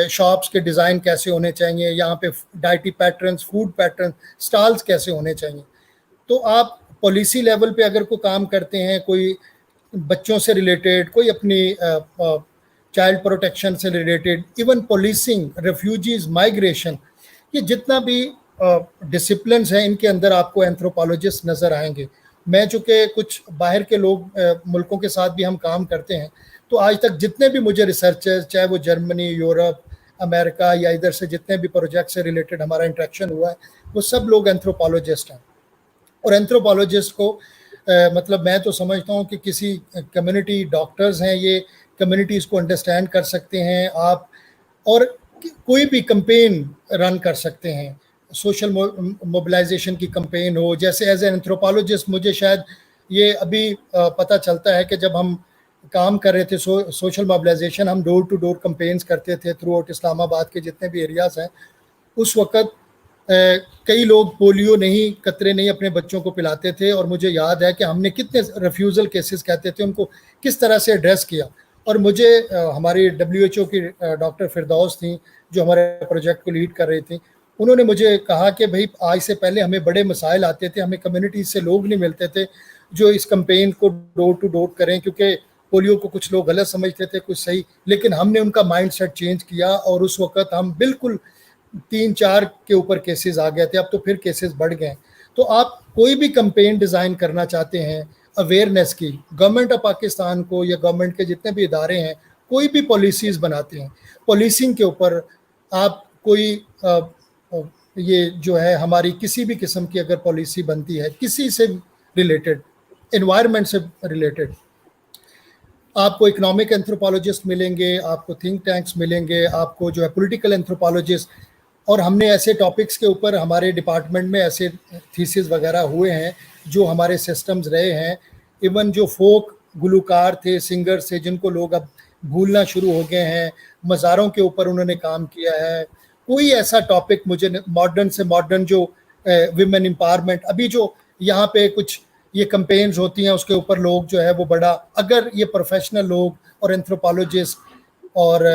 शॉप्स के डिज़ाइन कैसे होने चाहिए, यहाँ पे deity patterns, food pattern, stalls कैसे होने चाहिए। तो आप पॉलिसी लेवल पे अगर कोई काम करते हैं, कोई बच्चों से रिलेटेड, कोई अपनी चाइल्ड प्रोटेक्शन से related, even policing, refugees, migration, ये जितना भी डिसिप्लिन्स हैं इनके अंदर आपको एंथ्रोपोलॉजिस्ट नज़र आएंगे। मैं चूँकि कुछ बाहर के लोग मुल्कों के साथ भी हम काम करते हैं, तो आज तक जितने भी मुझे रिसर्चर्स, चाहे वो जर्मनी, यूरोप, अमेरिका या इधर से जितने भी प्रोजेक्ट से रिलेटेड हमारा इंटरेक्शन हुआ है, वो सब लोग एंथ्रोपोलॉजिस्ट हैं। और एंथ्रोपोलॉजिस्ट को मतलब मैं तो समझता हूँ कि किसी कम्युनिटी डॉक्टर्स हैं, ये कम्युनिटीज़ को अंडरस्टैंड कर सकते हैं आप, और कोई भी कंपेन रन कर सकते हैं, सोशल मोबिलाइजेशन की कंपेन हो। जैसे एज एन एंथ्रोपोलॉजिस्ट मुझे शायद ये अभी पता चलता है कि जब हम काम कर रहे थे सोशल मोबिलाइजेशन, हम डोर टू डोर कंपेन्स करते थे थ्रू आउट इस्लामाबाद के जितने भी एरियाज़ हैं। उस वक़्त कई लोग पोलियो नहीं, कतरे नहीं अपने बच्चों को पिलाते थे, और मुझे याद है कि हमने कितने रिफ्यूज़ल केसेस कहते थे उनको किस तरह से एड्रेस किया। और मुझे हमारी WHO की डॉक्टर फिरदौस थी जो हमारे प्रोजेक्ट को लीड कर रही थी, उन्होंने मुझे कहा कि भाई आज से पहले हमें बड़े मसाइल आते थे, हमें कम्युनिटी से लोग नहीं मिलते थे जो इस कैंपेन को डोर टू डोर करें, क्योंकि पोलियो को कुछ लोग गलत समझते थे, कुछ सही, लेकिन हमने उनका माइंडसेट चेंज किया और उस वक्त हम बिल्कुल 3-4 के ऊपर केसेस आ गए थे। अब तो फिर केसेस बढ़ गए। तो आप कोई भी कैंपेन डिज़ाइन करना चाहते हैं अवेयरनेस की, गवर्नमेंट ऑफ पाकिस्तान को या गवर्नमेंट के जितने भी इदारे हैं कोई भी पॉलिसीज़ बनाते हैं, पॉलिसिंग के ऊपर आप कोई ये जो है हमारी किसी भी किस्म की अगर पॉलिसी बनती है किसी से रिलेटेड, एनवायरनमेंट से रिलेटेड, आपको इकोनॉमिक एंथ्रोपोलॉजिस्ट मिलेंगे, आपको थिंक टैंक्स मिलेंगे, आपको जो है पॉलिटिकल एंथ्रोपोलॉजिस्ट, और हमने ऐसे टॉपिक्स के ऊपर हमारे डिपार्टमेंट में ऐसे थीसिस वगैरह हुए हैं जो हमारे सिस्टम्स रहे हैं। इवन जो फोक गुलकार थे, सिंगर्स थे, जिनको लोग अब भूलना शुरू हो गए हैं, मज़ारों के ऊपर उन्होंने काम किया है। कोई ऐसा टॉपिक मुझे मॉडर्न से मॉडर्न जो विमेन एम्पावरमेंट, अभी जो यहाँ पे कुछ ये कैंपेन्स होती हैं उसके ऊपर लोग जो है वो बड़ा, अगर ये प्रोफेशनल लोग और एंथ्रोपोलॉजिस्ट और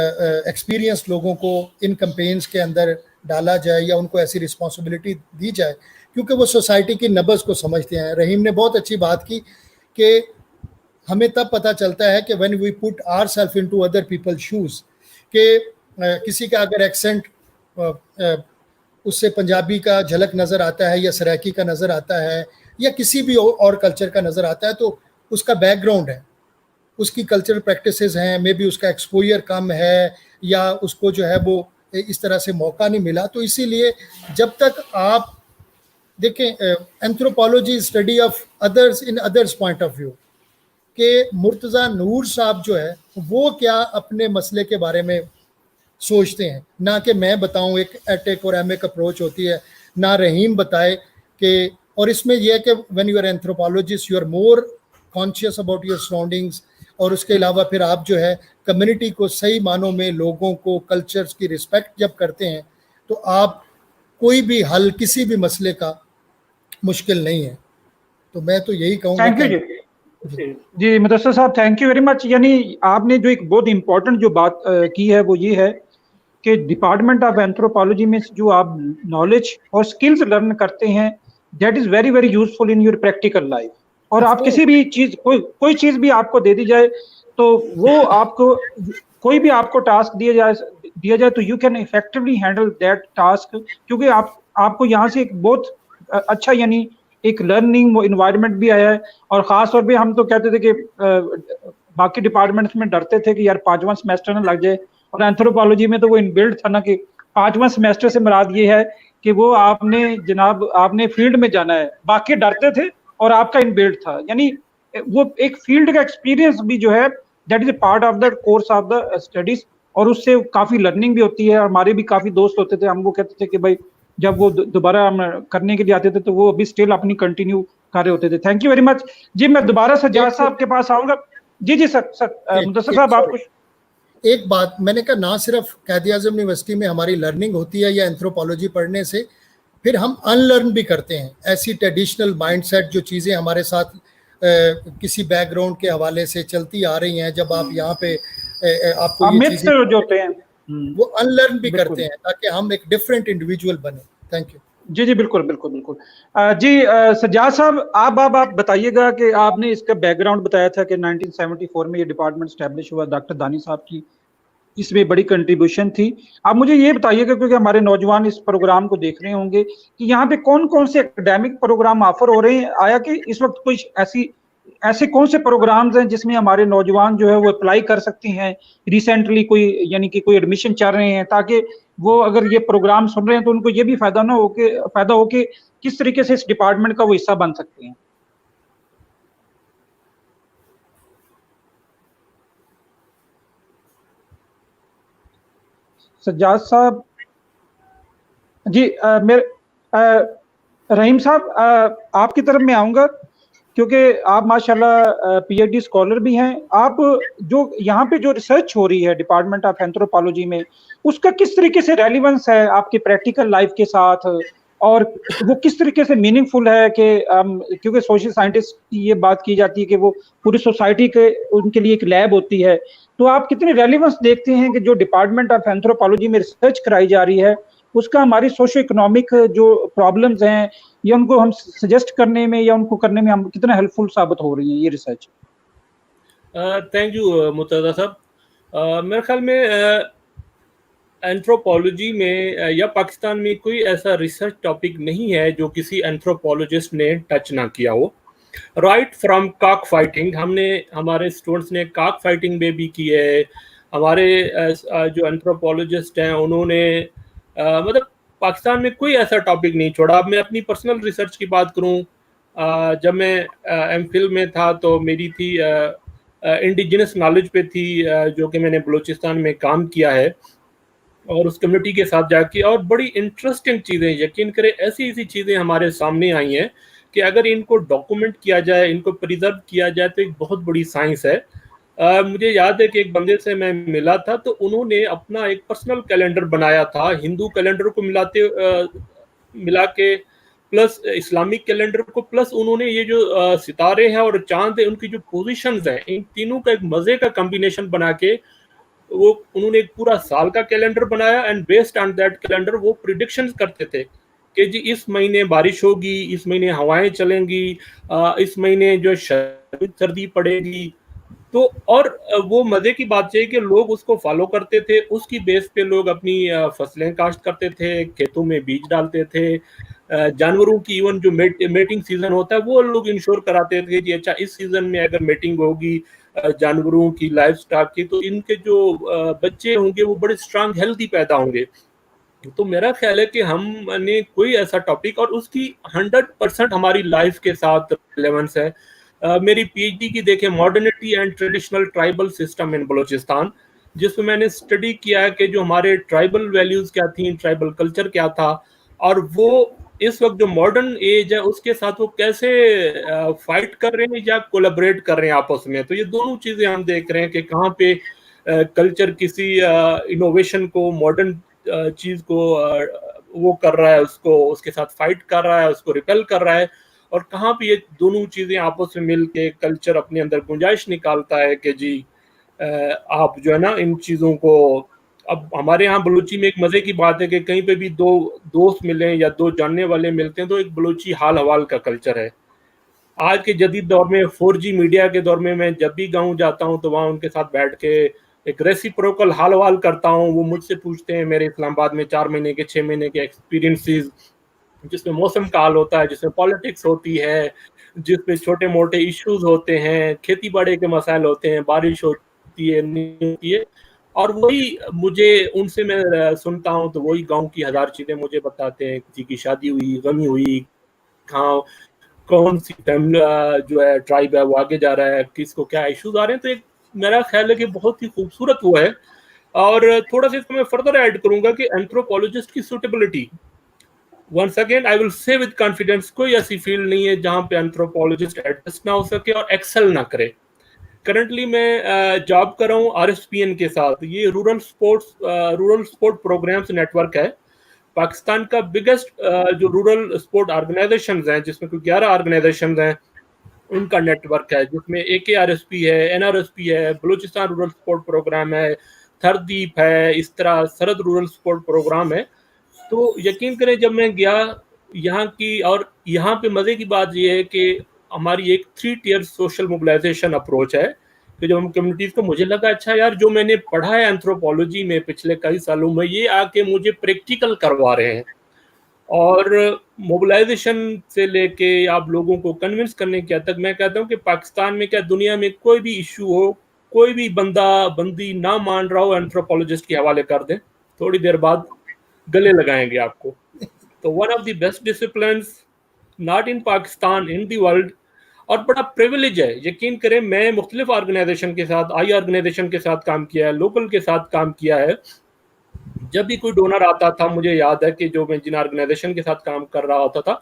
एक्सपीरियंस लोगों को इन कैंपेन्स के अंदर डाला जाए या उनको ऐसी रिस्पॉन्सिबिलिटी दी जाए, क्योंकि वो सोसाइटी की नब्ज़ को समझते हैं। रहीम ने बहुत अच्छी बात की कि हमें तब पता चलता है कि when we put ourself into other people's shoes, कि किसी का अगर एक्सेंट उससे पंजाबी का झलक नज़र आता है या सराइकी का नज़र आता है या किसी भी और कल्चर का नज़र आता है, तो उसका बैकग्राउंड है, उसकी कल्चरल प्रैक्टिसेस हैं, मे बी उसका एक्सपोजर कम है या उसको जो है वो इस तरह से मौका नहीं मिला। तो इसीलिए जब तक आप देखें anthropology study of others in others point of view, कि मुर्तज़ा नूर साहब जो है वो क्या अपने मसले के बारे में सोचते हैं, ना कि मैं बताऊं, एक एटेक और एमेक अप्रोच होती है, ना रहीम बताए कि, और इसमें यह है कि when you are anthropologist you are more conscious about your surroundings, और उसके अलावा फिर आप जो है कम्युनिटी को सही मानों में, लोगों को, कल्चर्स की रिस्पेक्ट जब करते हैं तो आप कोई भी हल किसी भी मसले का मुश्किल नहीं है। तो मैं तो यही कहूँगा। थैंक यू जी मुदस्सिर साहब, थैंक यू वेरी मच। यानी आपने जो एक बहुत इम्पोर्टेंट जो बात की है वो ये है कि डिपार्टमेंट ऑफ एंथ्रोपोलॉजी में जो आप नॉलेज और स्किल्स लर्न करते हैं that is very very useful in your practical life. और आप किसी भी चीज कोई चीज भी आपको दे दी जाए तो वो आपको कोई भी आपको टास्क दिया जाए तो you can effectively handle that task, क्योंकि आपको यहाँ से एक बहुत अच्छा यानी एक लर्निंग इन्वायरमेंट भी आया है। और खास तौर पे हम तो कहते थे कि बाकी डिपार्टमेंट्स में डरते थे कि यार 5वां सेमेस्टर ना लग जाए, और एंथ्रोपोलॉजी में तो वो इनबिल्ट था ना कि 5वां सेमेस्टर से मुराद ये है कि वो आपने फील्ड में जाना है, बाकी डरते थे और आपका इनबिल्ट था, यानी वो एक फील्ड का एक्सपीरियंस भी जो है that is a part of the course of the studies, और उससे काफी लर्निंग भी होती है। हमारे भी काफी दोस्त होते थे, हम वो कहते थे कि भाई जब वो दोबारा हम करने के लिए आते थे तो वो अभी स्टिल अपनी कंटिन्यू कर रहे होते थे। थैंक यू वेरी मच जी। मैं दोबारा सज्जाद साहब के पास आऊंगा। जी सर मुदस्सिर साहब आप कुछ। एक बात मैंने कहा, ना सिर्फ कायद-ए-आज़म यूनिवर्सिटी में हमारी लर्निंग होती है या एंथ्रोपोलॉजी पढ़ने से, फिर हम अनलर्न भी करते हैं ऐसी ट्रेडिशनल माइंडसेट जो चीज़ें हमारे साथ किसी बैकग्राउंड के हवाले से चलती आ रही हैं। जब आप यहाँ पे आपको ये चीज़ें जो होते हैं वो अनलर्न भी करते हैं ताकि हम एक डिफरेंट इंडिविजुअल बने। थैंक यू जी बिल्कुल जी। सज्जाद साहब आप बताइएगा कि आपने इसका बैकग्राउंड बताया था कि 1974 में ये डिपार्टमेंट स्टैब्लिश हुआ, डॉक्टर दानी साहब की इसमें बड़ी कंट्रीब्यूशन थी। आप मुझे ये बताइएगा, क्योंकि हमारे नौजवान इस प्रोग्राम को देख रहे होंगे, कि यहाँ पे कौन कौन से एकेडमिक प्रोग्राम ऑफर हो रहे हैं, आया कि इस वक्त कुछ ऐसे कौन से प्रोग्राम्स हैं जिसमें हमारे नौजवान जो है वो अप्लाई कर सकते हैं, रिसेंटली कोई यानी कि कोई एडमिशन चल रहे हैं, ताकि वो अगर ये प्रोग्राम सुन रहे हैं तो उनको ये भी फायदा हो कि किस तरीके से इस डिपार्टमेंट का वो हिस्सा बन सकते हैं। सज्जाद साहब जी। रहीम साहब आपकी तरफ मैं आऊंगा, क्योंकि आप माशाल्लाह पीएचडी स्कॉलर भी हैं। आप जो यहाँ पे जो रिसर्च हो रही है डिपार्टमेंट ऑफ एंथ्रोपोलॉजी में, उसका किस तरीके से रेलिवेंस है आपकी प्रैक्टिकल लाइफ के साथ, और वो किस तरीके से मीनिंगफुल है कि क्योंकि सोशल साइंटिस्ट की ये बात की जाती है कि वो पूरी सोसाइटी के उनके लिए एक लैब होती है, तो आप कितनी रेलिवेंस देखते हैं कि जो डिपार्टमेंट ऑफ एंथ्रोपोलॉजी में रिसर्च कराई जा रही है उसका हमारी सोशो इकोनॉमिक जो प्रॉब्लम्स हैं ये उनको हम सजेस्ट करने में या उनको करने में हम कितना हेल्पफुल साबित हो रही है ये रिसर्च? थैंक यू मुर्तज़ा साहब। मेरे ख्याल में एंथ्रोपोलॉजी में या पाकिस्तान में कोई ऐसा रिसर्च टॉपिक नहीं है जो किसी एंथ्रोपोलॉजिस्ट ने टच ना किया हो। राइट फ्रॉम कॉक फाइटिंग, हमारे स्टूडेंट्स ने कॉक फाइटिंग में भी की है। हमारे जो एंथ्रोपोलॉजिस्ट हैं उन्होंने मतलब पाकिस्तान में कोई ऐसा टॉपिक नहीं छोड़ा। अब मैं अपनी पर्सनल रिसर्च की बात करूं, जब मैं एमफिल में था तो मेरी थी इंडिजिनस नॉलेज पे थी, जो कि मैंने बलूचिस्तान में काम किया है और उस कम्युनिटी के साथ जाके, और बड़ी इंटरेस्टिंग चीज़ें, यकीन करें ऐसी चीज़ें हमारे सामने आई हैं कि अगर इनको डॉक्यूमेंट किया जाए, इनको प्रिजर्व किया जाए तो एक बहुत बड़ी साइंस है। मुझे याद है कि एक बंदे से मैं मिला था तो उन्होंने अपना एक पर्सनल कैलेंडर बनाया था, हिंदू कैलेंडर को मिला के प्लस इस्लामिक कैलेंडर को, प्लस उन्होंने ये जो सितारे हैं और चांद है उनकी जो पोजीशंस हैं, इन तीनों का एक मजे का कॉम्बिनेशन बना के वो उन्होंने एक पूरा साल का कैलेंडर बनाया, and based on that calendar वो प्रिडिक्शंस करते थे कि जी इस महीने बारिश होगी, इस महीने हवाएं चलेंगी, इस महीने जो सर्दी पड़ेगी। तो और वो मजे की बात है कि लोग उसको फॉलो करते थे, उसकी बेस पे लोग अपनी फसलें काश्त करते थे, खेतों में बीज डालते थे, जानवरों की इवन जो मेटिंग सीजन होता है वो लोग इंश्योर कराते थे कि अच्छा इस सीजन में अगर मेटिंग होगी जानवरों की, लाइफ स्टॉक की, तो इनके जो बच्चे होंगे वो बड़े स्ट्रांग हेल्दी पैदा होंगे। तो मेरा ख्याल है कि हमने कोई ऐसा टॉपिक और उसकी 100% हमारी लाइफ के साथ रिलेवेंस है। मेरी पीएचडी की देखें modernity and traditional tribal system in Balochistan, जिसमें मैंने स्टडी किया है कि जो हमारे ट्राइबल वैल्यूज क्या थी, ट्राइबल कल्चर क्या था, और वो इस वक्त जो मॉडर्न एज है उसके साथ वो कैसे फाइट कर रहे हैं या कोलैबोरेट कर रहे हैं आपस में। तो ये दोनों चीजें हम देख रहे हैं कि कहाँ पे कल्चर किसी इनोवेशन को, मॉडर्न चीज को वो कर रहा है, उसको उसके साथ फाइट कर रहा है, उसको रिपेल कर रहा है, और कहाँ पे ये दोनों चीजें आपस में मिल के कल्चर अपने अंदर गुंजाइश निकालता है कि जी आप जो है ना इन चीजों को अब हमारे यहाँ बलूची में एक मजे की बात है कि कहीं पे भी दो दोस्त मिले या दो जानने वाले मिलते हैं तो एक बलूची हाल हवाल का कल्चर है। आज के जदीद दौर में 4G मीडिया के दौर में मैं जब भी गाँव जाता हूँ तो वहाँ उनके साथ बैठ के एक रेसिप्रोकल हाल हवाल करता हूँ। वो मुझसे पूछते हैं मेरे इस्लामाबाद में 4 महीने के 6 महीने के एक्सपीरियंसेस, जिसमें मौसम का हाल होता है, जिसमें पॉलिटिक्स होती है, जिसमें छोटे मोटे इश्यूज होते हैं, खेती बाड़ी के मसाइल होते हैं, बारिश होती है नहीं होती है, और वही मुझे उनसे मैं सुनता हूँ तो वही गाँव की हजार चीजें मुझे बताते हैं। किसी की शादी हुई, गमी हुई, कहाँ कौन सी फैमिली जो है ट्राइब है वो आगे जा रहा है, किसको क्या इश्यूज आ रहे हैं। तो एक मेरा ख्याल है कि बहुत ही खूबसूरत वो है। और थोड़ा सा इसको मैं फर्दर ऐड करूंगा कि एंथ्रोपोलॉजिस्ट की suitability, once again I will say with confidence, कोई ऐसी फील्ड नहीं है जहां पे एंथ्रोपोलॉजिस्ट एडजस्ट ना हो सके और एक्सेल ना करे। करंटली मैं जॉब कर रहा हूँ RSPN के साथ। ये रूरल स्पोर्ट प्रोग्राम्स नेटवर्क है, पाकिस्तान का बिगेस्ट जो रूरल स्पोर्ट ऑर्गेनाइजेशंस हैं, जिसमें कोई 11 ऑर्गेनाइजेशंस हैं, उनका नेटवर्क है, जिसमें AKRSP है, NRSP है, बलूचिस्तान रूरल स्पोर्ट प्रोग्राम है, थरदीप है, इस तरह सरहद रूरल स्पोर्ट प्रोग्राम है। तो यकीन करें जब मैं गया यहाँ की, और यहाँ पे मजे की बात ये है कि हमारी एक 3 टियर सोशल मोबिलाइजेशन अप्रोच है कि जब हम कम्युनिटीज को, मुझे लगा अच्छा यार जो मैंने पढ़ा है एंथ्रोपोलॉजी में पिछले कई सालों में, ये आके मुझे प्रैक्टिकल करवा रहे हैं। और मोबिलाइजेशन से लेके आप लोगों को कन्विंस करने के तक, मैं कहता हूँ कि पाकिस्तान में क्या दुनिया में कोई भी इशू हो, कोई भी बंदा बंदी ना मान रहा हो, एंथ्रोपोलॉजिस्ट के हवाले कर दें, थोड़ी देर बाद गले लगाएंगे आपको। तो one of the best disciplines not in Pakistan, in the world. और बड़ा प्रिविलेज है, यकीन करें मैं मुख्तलिफ ऑर्गेनाइजेशन के साथ, आई ऑर्गेनाइजेशन के साथ काम किया है, लोकल के साथ काम किया है। जब भी कोई डोनर आता था, मुझे याद है कि जो मैं जिन ऑर्गेनाइजेशन के साथ काम कर रहा होता था,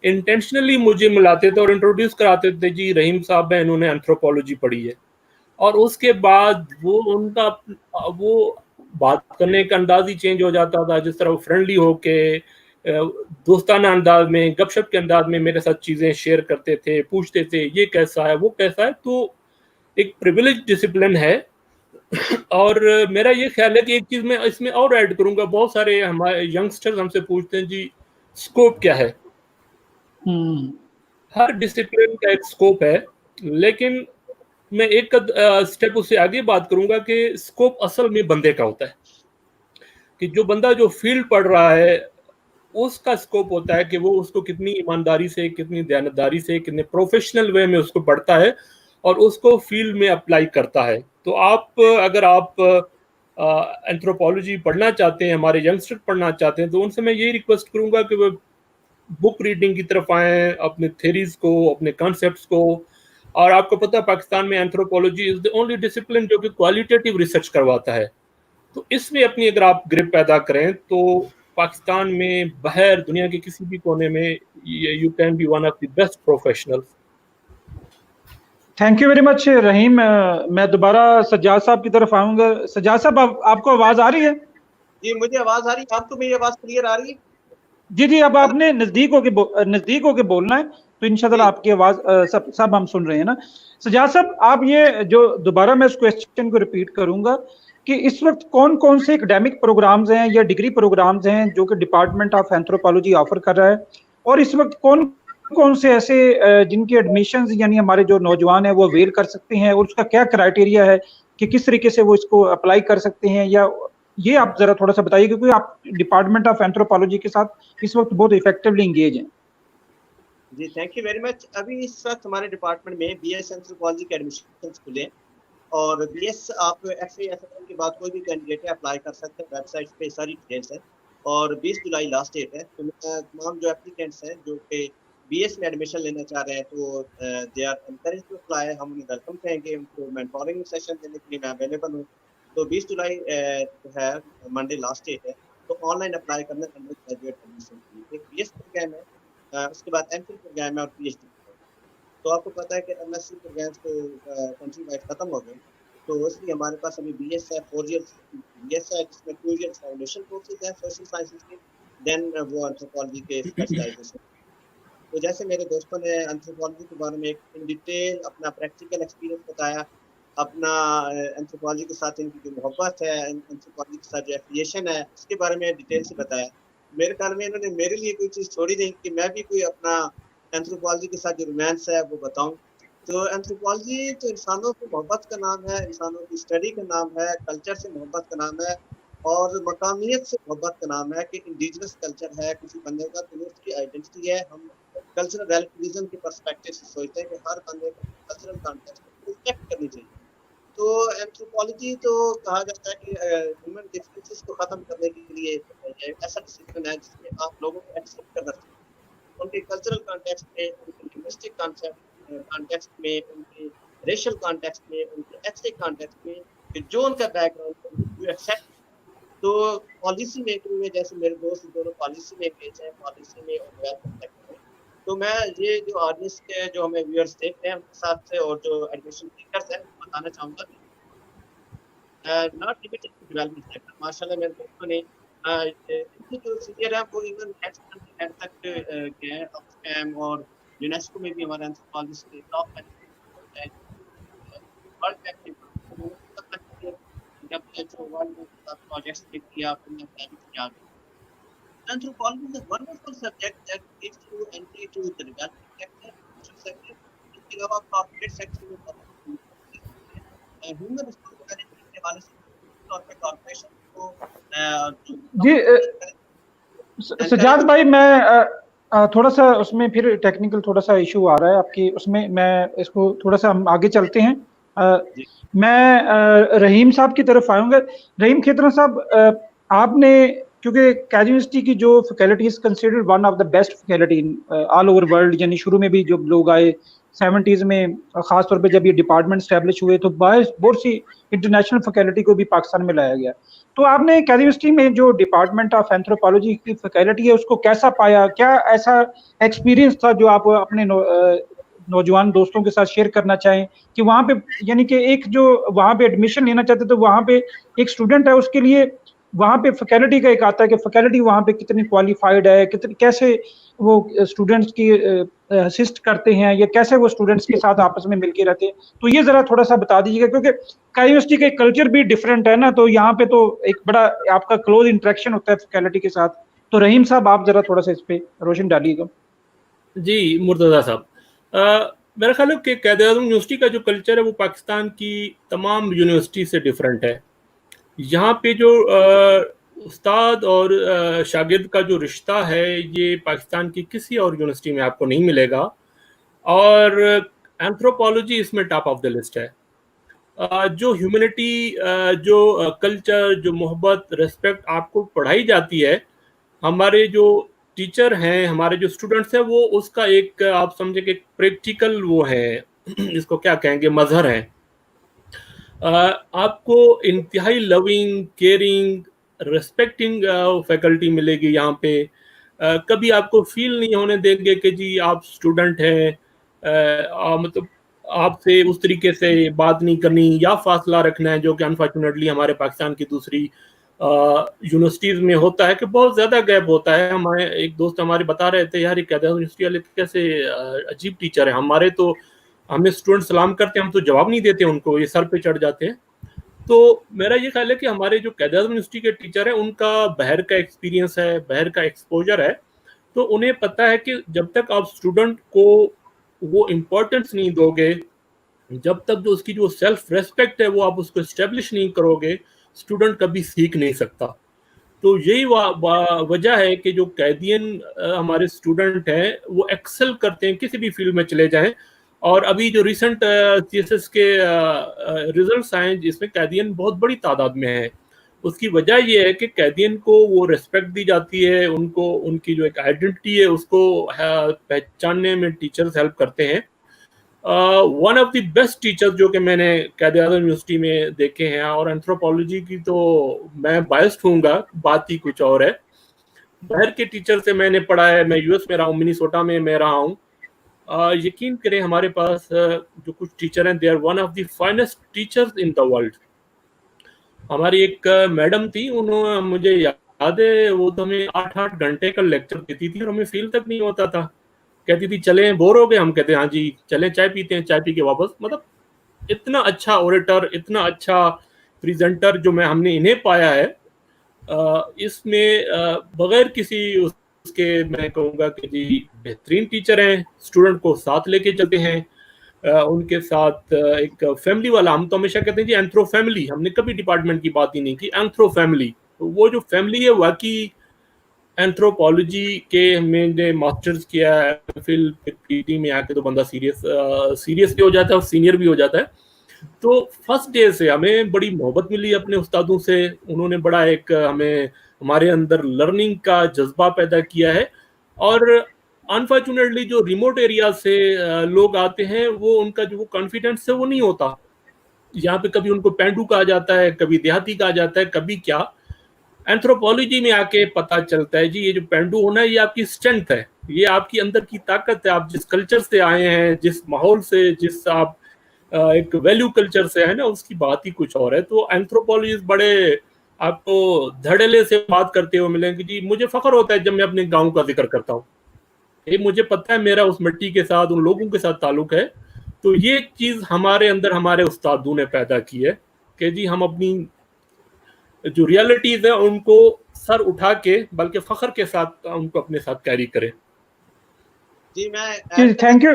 इंटेंशनली मुझे मिलाते थे और इंट्रोड्यूस कराते थे, जी रहीम साहब है, इन्होंने एंथ्रोपोलॉजी पढ़ी है। और उसके बाद वो उनका वो बात करने का अंदाज ही चेंज हो जाता था, जिस तरह वो फ्रेंडली होके दोस्ताना अंदाज में, गपशप के अंदाज में मेरे साथ चीजें शेयर करते थे, पूछते थे ये कैसा है, वो कैसा है। तो एक प्रिविलेज डिसिप्लिन है। और मेरा ये ख्याल है कि एक चीज मैं इसमें और ऐड करूंगा, बहुत सारे हमारे यंगस्टर्स हमसे पूछते हैं जी स्कोप क्या है। हर डिसिप्लिन का एक स्कोप है, लेकिन मैं एक स्टेप उससे आगे बात करूंगा कि स्कोप असल में बंदे का होता है, कि जो बंदा जो फील्ड पढ़ रहा है उसका स्कोप होता है कि वो उसको कितनी ईमानदारी से, कितनी दयानतदारी से, कितने प्रोफेशनल वे में उसको पढ़ता है और उसको फील्ड में अप्लाई करता है। तो आप अगर आप एंथ्रोपोलॉजी पढ़ना चाहते हैं, हमारे यंगस्टर पढ़ना चाहते हैं, तो उनसे मैं यही रिक्वेस्ट करूंगा कि वो बुक रीडिंग की तरफ आएँ, अपने थेरीज को, अपने कॉन्सेप्ट्स को। और आपको पता है पाकिस्तान में anthropology is the only discipline जो कि क्वालिटेटिव रिसर्च करवाता है। तो इसमें अपनी अगर आप ग्रिप पैदा करें तो पाकिस्तान में बाहर दुनिया के किसी भी कोने में you can be one of the best professionals. Thank you very much Rahim. मैं दोबारा सज्जाद साहब की तरफ आऊंगा। सज्जाद साहब, आपको आवाज आ रही है? जी मुझे आवाज आ रही है, आपको मेरी आवाज क्लियर आ रही है? जी जी, अब आपने नजदीक होके बोलना है तो इंशाल्लाह आपकी आवाज सब हम सुन रहे हैं ना। सज्जाद साहब, आप ये जो दोबारा मैं उस क्वेश्चन को रिपीट करूंगा कि इस वक्त कौन कौन से एकेडमिक प्रोग्राम्स हैं या डिग्री प्रोग्राम्स हैं जो कि डिपार्टमेंट ऑफ एंथ्रोपोलॉजी ऑफर कर रहा है, और इस वक्त कौन कौन से ऐसे जिनके एडमिशन यानी हमारे जो नौजवान हैं वो अवेल कर सकते हैं, और उसका क्या क्राइटेरिया है कि किस तरीके से वो इसको अप्लाई कर सकते हैं, या ये आप जरा थोड़ा सा बताइए, क्योंकि आप डिपार्टमेंट ऑफ एंथ्रोपोलॉजी के साथ इस वक्त बहुत इफेक्टिवली इंगेज हैं। जी थैंक यू वेरी मच। अभी इस वक्त हमारे डिपार्टमेंट में BS एंथ्रोपोलॉजी के एडमिशन खुले हैं, और BS आप FA के बाद कोई भी कैंडिडेट है अप्लाई कर सकते हैं, वेबसाइट पे सारी डिटेल्स है। और 20 जुलाई लास्ट डेट है। तो तमाम जो एप्लीकेंट्स हैं जो कि BS में एडमिशन लेना चाह रहे हैं तो they are encourage to apply. हम उन्हें वेलकम कहेंगे, उनको मेंटोरिंग सेशन देने के लिए मैं अवेलेबल हूँ। तो 20 जुलाई है मंडे लास्ट डेट है। तो ऑनलाइन अप्लाई करना अंडर ग्रेजुएट एडमिशन के लिए। एक BS प्रोग्राम है, उसके बाद MPhil प्रोग्राम है और PhD। तो आपको पता है कि MSc प्रोग्राम्स तो कंट्री वाइड खत्म हो गए, तो इसलिए हमारे पास अभी BS है, 4 इयर्स BS है, जिसमें 2 इयर्स फाउंडेशन कोर्सेज हैं सोशल साइंसेज के, देन वो एंथ्रोपोलॉजी के स्पेशलाइजेशन। तो जैसे मेरे दोस्तों ने एंथ्रोपोलॉजी के बारे में एक इन डिटेल अपना प्रैक्टिकल एक्सपीरियंस बताया, अपना एंथ्रोपोलॉजी के साथ इनकी जो मोहब्बत है, एंथ्रोपोलॉजी के साथ जो एफिलिएशन है, उसके बारे में डिटेल से बताया। मेरे ख्याल में इन्होंने मेरे लिए कोई चीज़ छोड़ी नहीं कि मैं भी कोई अपना एंथ्रोपोलॉजी के साथ जो रोमांस है वो बताऊं। तो एंथ्रोपोलॉजी तो इंसानों की मोहब्बत का नाम है, इंसानों की स्टडी का नाम है, कल्चर से मोहब्बत का नाम है और मकामियत से मोहब्बत का नाम है कि इंडिजिनस कल्चर है किसी बंदे का तो उसकी आइडेंटिटी है। हम कल्चरल रिलेटिविज्म के पर्सपेक्टिव से सोचते हैं कि हर बंदे को कल्चरल कॉन्टेक्स्ट को रिस्पेक्ट करनी चाहिए। तो एंथ्रोपोलॉजी तो कहा जाता है कि ह्यूमन डिफरेंसेस को ख़त्म करने के लिए ऐसा डिसिप्लिन है जिसमें आप लोगों को एक्सेप्ट करना चाहिए, उनके कल्चरल कॉन्टेक्स्ट में, उनके लिंग्विस्टिक कॉन्टेक्स्ट में, उनके रेशियल कॉन्टेक्स्ट में, उनके एथनिक कॉन्टेक्स्ट में, कि जो उनका बैकग्राउंड यू एक्सेप्ट। तो पॉलिसी मेकिंग में जैसे मेरे दोस्त दोनों पॉलिसी मेकर्स हैं, पॉलिसी में और डेवलपमेंट सेक्टर में, तो मैं ये जो ऑडियंस के जो हमें व्यूअर्स देख रहे हैं उनके साथ से और जो एडमिशन सीकर्स हैं बताना चाहूँगा कि not limited to development sector, माशाल्लाह मेरे दोस्तों ने इनकी जो सीनियर है वो इवन एंड तक गए हैं, ऑक्सफैम और यूनेस्को में भी हमारे एंथ्रोपोलॉजिस्ट के टॉप वर्ल्ड बैंक वर्ल्ड में प्रोजेक्ट्स किया अपने किया। Anthropology is a wonderful subject that gives you entry to the development sector, social sector, इसके अलावा corporate sector में human resource management के हवाले से तौर पे corporation को जी सजाद भाई, मैं थोड़ा सा उसमें फिर टेक्निकल थोड़ा सा इशू आ रहा है आपकी उसमें, मैं इसको थोड़ा सा हम आगे चलते हैं। मैं रहीम साहब की तरफ आऊँगा। रहीम खेतरा साहब, आपने क्योंकि कैद यूनिवर्सिटी की जो faculty is considered one of the best faculty in all over world, यानी शुरू में भी जब लोग आए 70s में, खास तौर पे जब ये डिपार्टमेंट स्टैब्लिश हुए तो बहुत सी इंटरनेशनल फैकल्टी को भी पाकिस्तान में लाया गया। तो आपने कैद यूनिवर्सिटी में जो डिपार्टमेंट ऑफ एंथ्रोपोलॉजी की फैकल्टी है उसको कैसा पाया? क्या ऐसा एक्सपीरियंस था जो आप अपने नौजवान दोस्तों के साथ शेयर करना चाहें कि वहाँ पे, यानी कि एक जो वहाँ पे एडमिशन लेना चाहते तो वहाँ पे एक स्टूडेंट है उसके लिए वहाँ पे फैकल्टी का एक आता है कि फैकल्टी वहाँ पे कितनी क्वालिफाइड है, कितनी कैसे वो स्टूडेंट्स की असिस्ट करते हैं या कैसे वो स्टूडेंट्स के साथ आपस में मिलके रहते हैं, तो ये जरा थोड़ा सा बता दीजिएगा क्योंकि कैद यूनिवर्सिटी का कल्चर भी डिफरेंट है ना, तो यहाँ पे तो एक बड़ा आपका क्लोज इंटरेक्शन होता है फैकल्टी के साथ। तो रहीम साहब आप जरा थोड़ा सा इस पे रोशन डालिएगा। जी मुर्तज़ा साहब, मेरा ख्याल है कि कैद आज़म यूनिवर्सिटी का जो कल्चर है वो पाकिस्तान की तमाम यूनिवर्सिटी से डिफरेंट है। यहाँ पे जो उस्ताद और शागिर्द का जो रिश्ता है ये पाकिस्तान की किसी और यूनिवर्सिटी में आपको नहीं मिलेगा, और एंथ्रोपोलॉजी इसमें टॉप ऑफ द लिस्ट है। जो ह्यूमैनिटी, जो कल्चर, जो मोहब्बत, रिस्पेक्ट आपको पढ़ाई जाती है, हमारे जो टीचर हैं, हमारे जो स्टूडेंट्स हैं, वो उसका एक आप समझे कि प्रैक्टिकल वो है, इसको क्या कहेंगे, मजहर है। आपको इंतहाई लविंग, केयरिंग, रिस्पेक्टिंग फैकल्टी मिलेगी यहाँ पे। कभी आपको फील नहीं होने देंगे कि जी आप स्टूडेंट हैं, मतलब आपसे उस तरीके से बात नहीं करनी या फासला रखना है, जो कि अनफॉर्चुनेटली हमारे पाकिस्तान की दूसरी यूनिवर्सिटीज़ में होता है कि बहुत ज़्यादा गैप होता है। हमारे एक दोस्त हमारे बता रहे थे, यार ये कैद यूनिवर्सिटी वाले कैसे अजीब टीचर है, हमारे तो हमें स्टूडेंट सलाम करते हैं हम तो जवाब नहीं देते उनको, ये सर पे चढ़ जाते हैं। तो मेरा ये ख्याल है कि हमारे जो कैद यूनिवर्सिटी के टीचर हैं उनका बाहर का एक्सपीरियंस है, बाहर का एक्सपोजर है, तो उन्हें पता है कि जब तक आप स्टूडेंट को वो इम्पोर्टेंस नहीं दोगे, जब तक जो उसकी जो सेल्फ रेस्पेक्ट है वो आप उसको इस्टेब्लिश नहीं करोगे, स्टूडेंट कभी सीख नहीं सकता। तो यही वजह है कि जो कैदियन हमारे स्टूडेंट हैं वो एक्सेल करते हैं किसी भी फील्ड में चले जाएं। और अभी जो रिसेंट CSS के रिजल्ट्स आए जिसमें कैदियन बहुत बड़ी तादाद में है, उसकी वजह ये है कि कैदियन को वो रिस्पेक्ट दी जाती है, उनको उनकी जो एक आइडेंटिटी है उसको पहचानने में टीचर्स हेल्प करते हैं। One of the best teachers जो कि मैंने कैद आज़म यूनिवर्सिटी में देखे हैं, और एंथ्रोपोलॉजी की तो मैं बायस्ड हूँगा, बात ही कुछ और है। बाहर के टीचर से मैंने पढ़ा है, मैं US में रहा हूँ, मिनीसोटा में मैं रहा हूँ। यकीन करें हमारे पास जो कुछ टीचर हैं, they are one of the finest teachers in the world. हमारी एक मैडम थी, उन्होंने मुझे याद है वो तो हमें 8-8 घंटे का लेक्चर देती थी और हमें फील तक नहीं होता था। कहती थी चलें, बोर हो गए, हम कहते हैं हाँ जी चलें, चाय पीते हैं, चाय पी के वापस। मतलब इतना अच्छा ओरेटर, इतना अच्छा प्रेजेंटर जो हमने इन्हें पाया है, इसमें बगैर किसी उसके मैं कहूँगा कि जी बेहतरीन टीचर हैं, स्टूडेंट को साथ लेके चलते हैं, उनके साथ एक फैमिली वाला, हम तो हमेशा कहते हैं जी एंथ्रो फैमिली, हमने कभी डिपार्टमेंट की बात ही नहीं की, एंथ्रो फैमिली। तो वो जो फैमिली है वाकई एंथ्रोपोलॉजी के मैंने मास्टर्स किया है, फिर पीटी में आके तो बंदा सीरियस भी हो जाता है और सीनियर भी हो जाता है। तो फर्स्ट डे से हमें बड़ी मोहब्बत मिली अपने उस्तादों से, उन्होंने बड़ा एक हमारे अंदर लर्निंग का जज्बा पैदा किया है। और अनफॉर्चुनेटली जो रिमोट एरिया से लोग आते हैं, वो उनका जो कॉन्फिडेंस है वो नहीं होता, यहाँ पे कभी उनको पेंडू कहा जाता है, कभी देहाती कहा जाता है, कभी क्या। एंथ्रोपोलॉजी में आके पता चलता है जी ये जो पेंडू होना है ये आपकी स्ट्रेंथ है, ये आपकी अंदर की ताकत है, आप जिस कल्चर से आए हैं, जिस माहौल से, जिस आप एक वैल्यू कल्चर से है ना, उसकी बात ही कुछ और है। तो एंथ्रोपोलॉजिस्ट बड़े आपको धड़ल्ले से बात करते हुए मिलेंगे जी, मुझे फख्र होता है जब मैं अपने गांव का जिक्र करता हूँ, ये मुझे पता है मेरा उस मिट्टी के साथ, उन लोगों के साथ ताल्लुक है। तो ये चीज हमारे अंदर हमारे उस्तादों ने पैदा की है कि जी हम अपनी जो रियलिटीज है उनको सर उठा के बल्कि फख्र के साथ उनको अपने साथ कैरी करें। जी मैं जी थैंक यू।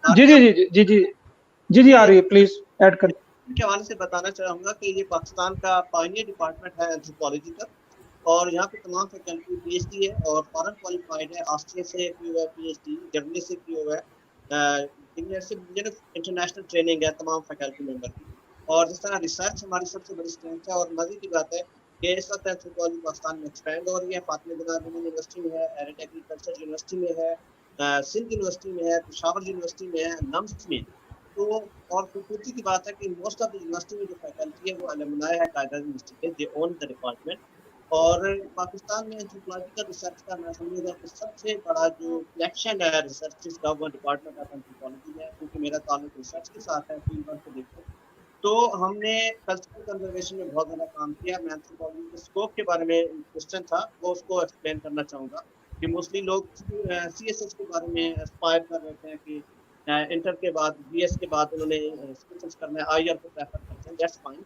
जी जी जी जी जी जी जी आ रही है, प्लीज ऐड कर। के हवाले से बताना चाहूँगा कि ये पाकिस्तान का पायनियर डिपार्टमेंट है एंथ्रोपोलॉजी का, और यहाँ पे तमाम फैकल्टी पीएचडी है और फॉरेन क्वालिफाइड है, ऑस्ट्रेलिया से की हुआ है पीएचडी, जर्मनी से की हुआ है, इंग्लैंड से इंटरनेशनल ट्रेनिंग है तमाम फैकल्टी मेंबर की। और जिस तरह रिसर्च हमारी सबसे बड़ी स्ट्रेंथ है, और मजे की बात है कि इस वक्त एंथ्रोपोलॉजी पाकिस्तान में एक्सपेंड हो रही है। फातिमा ज़हरा यूनिवर्सिटी में है, एरिड एग्रीकल्चर यूनिवर्सिटी में है, सिंध यूनिवर्सिटी में है, पेशावर यूनिवर्सिटी में है, नम्स में। तो और खूबसूरती की बात है कि मोस्ट ऑफ द यूनिवर्सिटी में जो फैकल्टी है वो अलुमनाई है कायदा यूनिवर्सिटी के, दे ओन द डिपार्टमेंट। और पाकिस्तान में एंथ्रोपोलॉजिकल रिसर्च का मैं समझूंगा कि सबसे बड़ा जो कलेक्शन है रिसर्च का वो डिपार्टमेंट ऑफ एंथ्रोपोलॉजी है, क्योंकि मेरा ताल्लुक रिसर्च के साथ है फील्ड वर्क को देखकर। तो हमने कल्चरल कंजर्वेशन में बहुत ज़्यादा काम किया। मैं एंथ्रोपोलॉजी के स्कोप के बारे में क्वेश्चन था, वो उसको एक्सप्लेन करना चाहूँगा कि मोस्टली लोग CSS के बारे में एस्पायर कर रहे हैं कि इंटर के बाद BS के बाद उन्होंने स्पेशलाइज करना है, IR को प्रेफर करते हैं, दैट्स फाइन।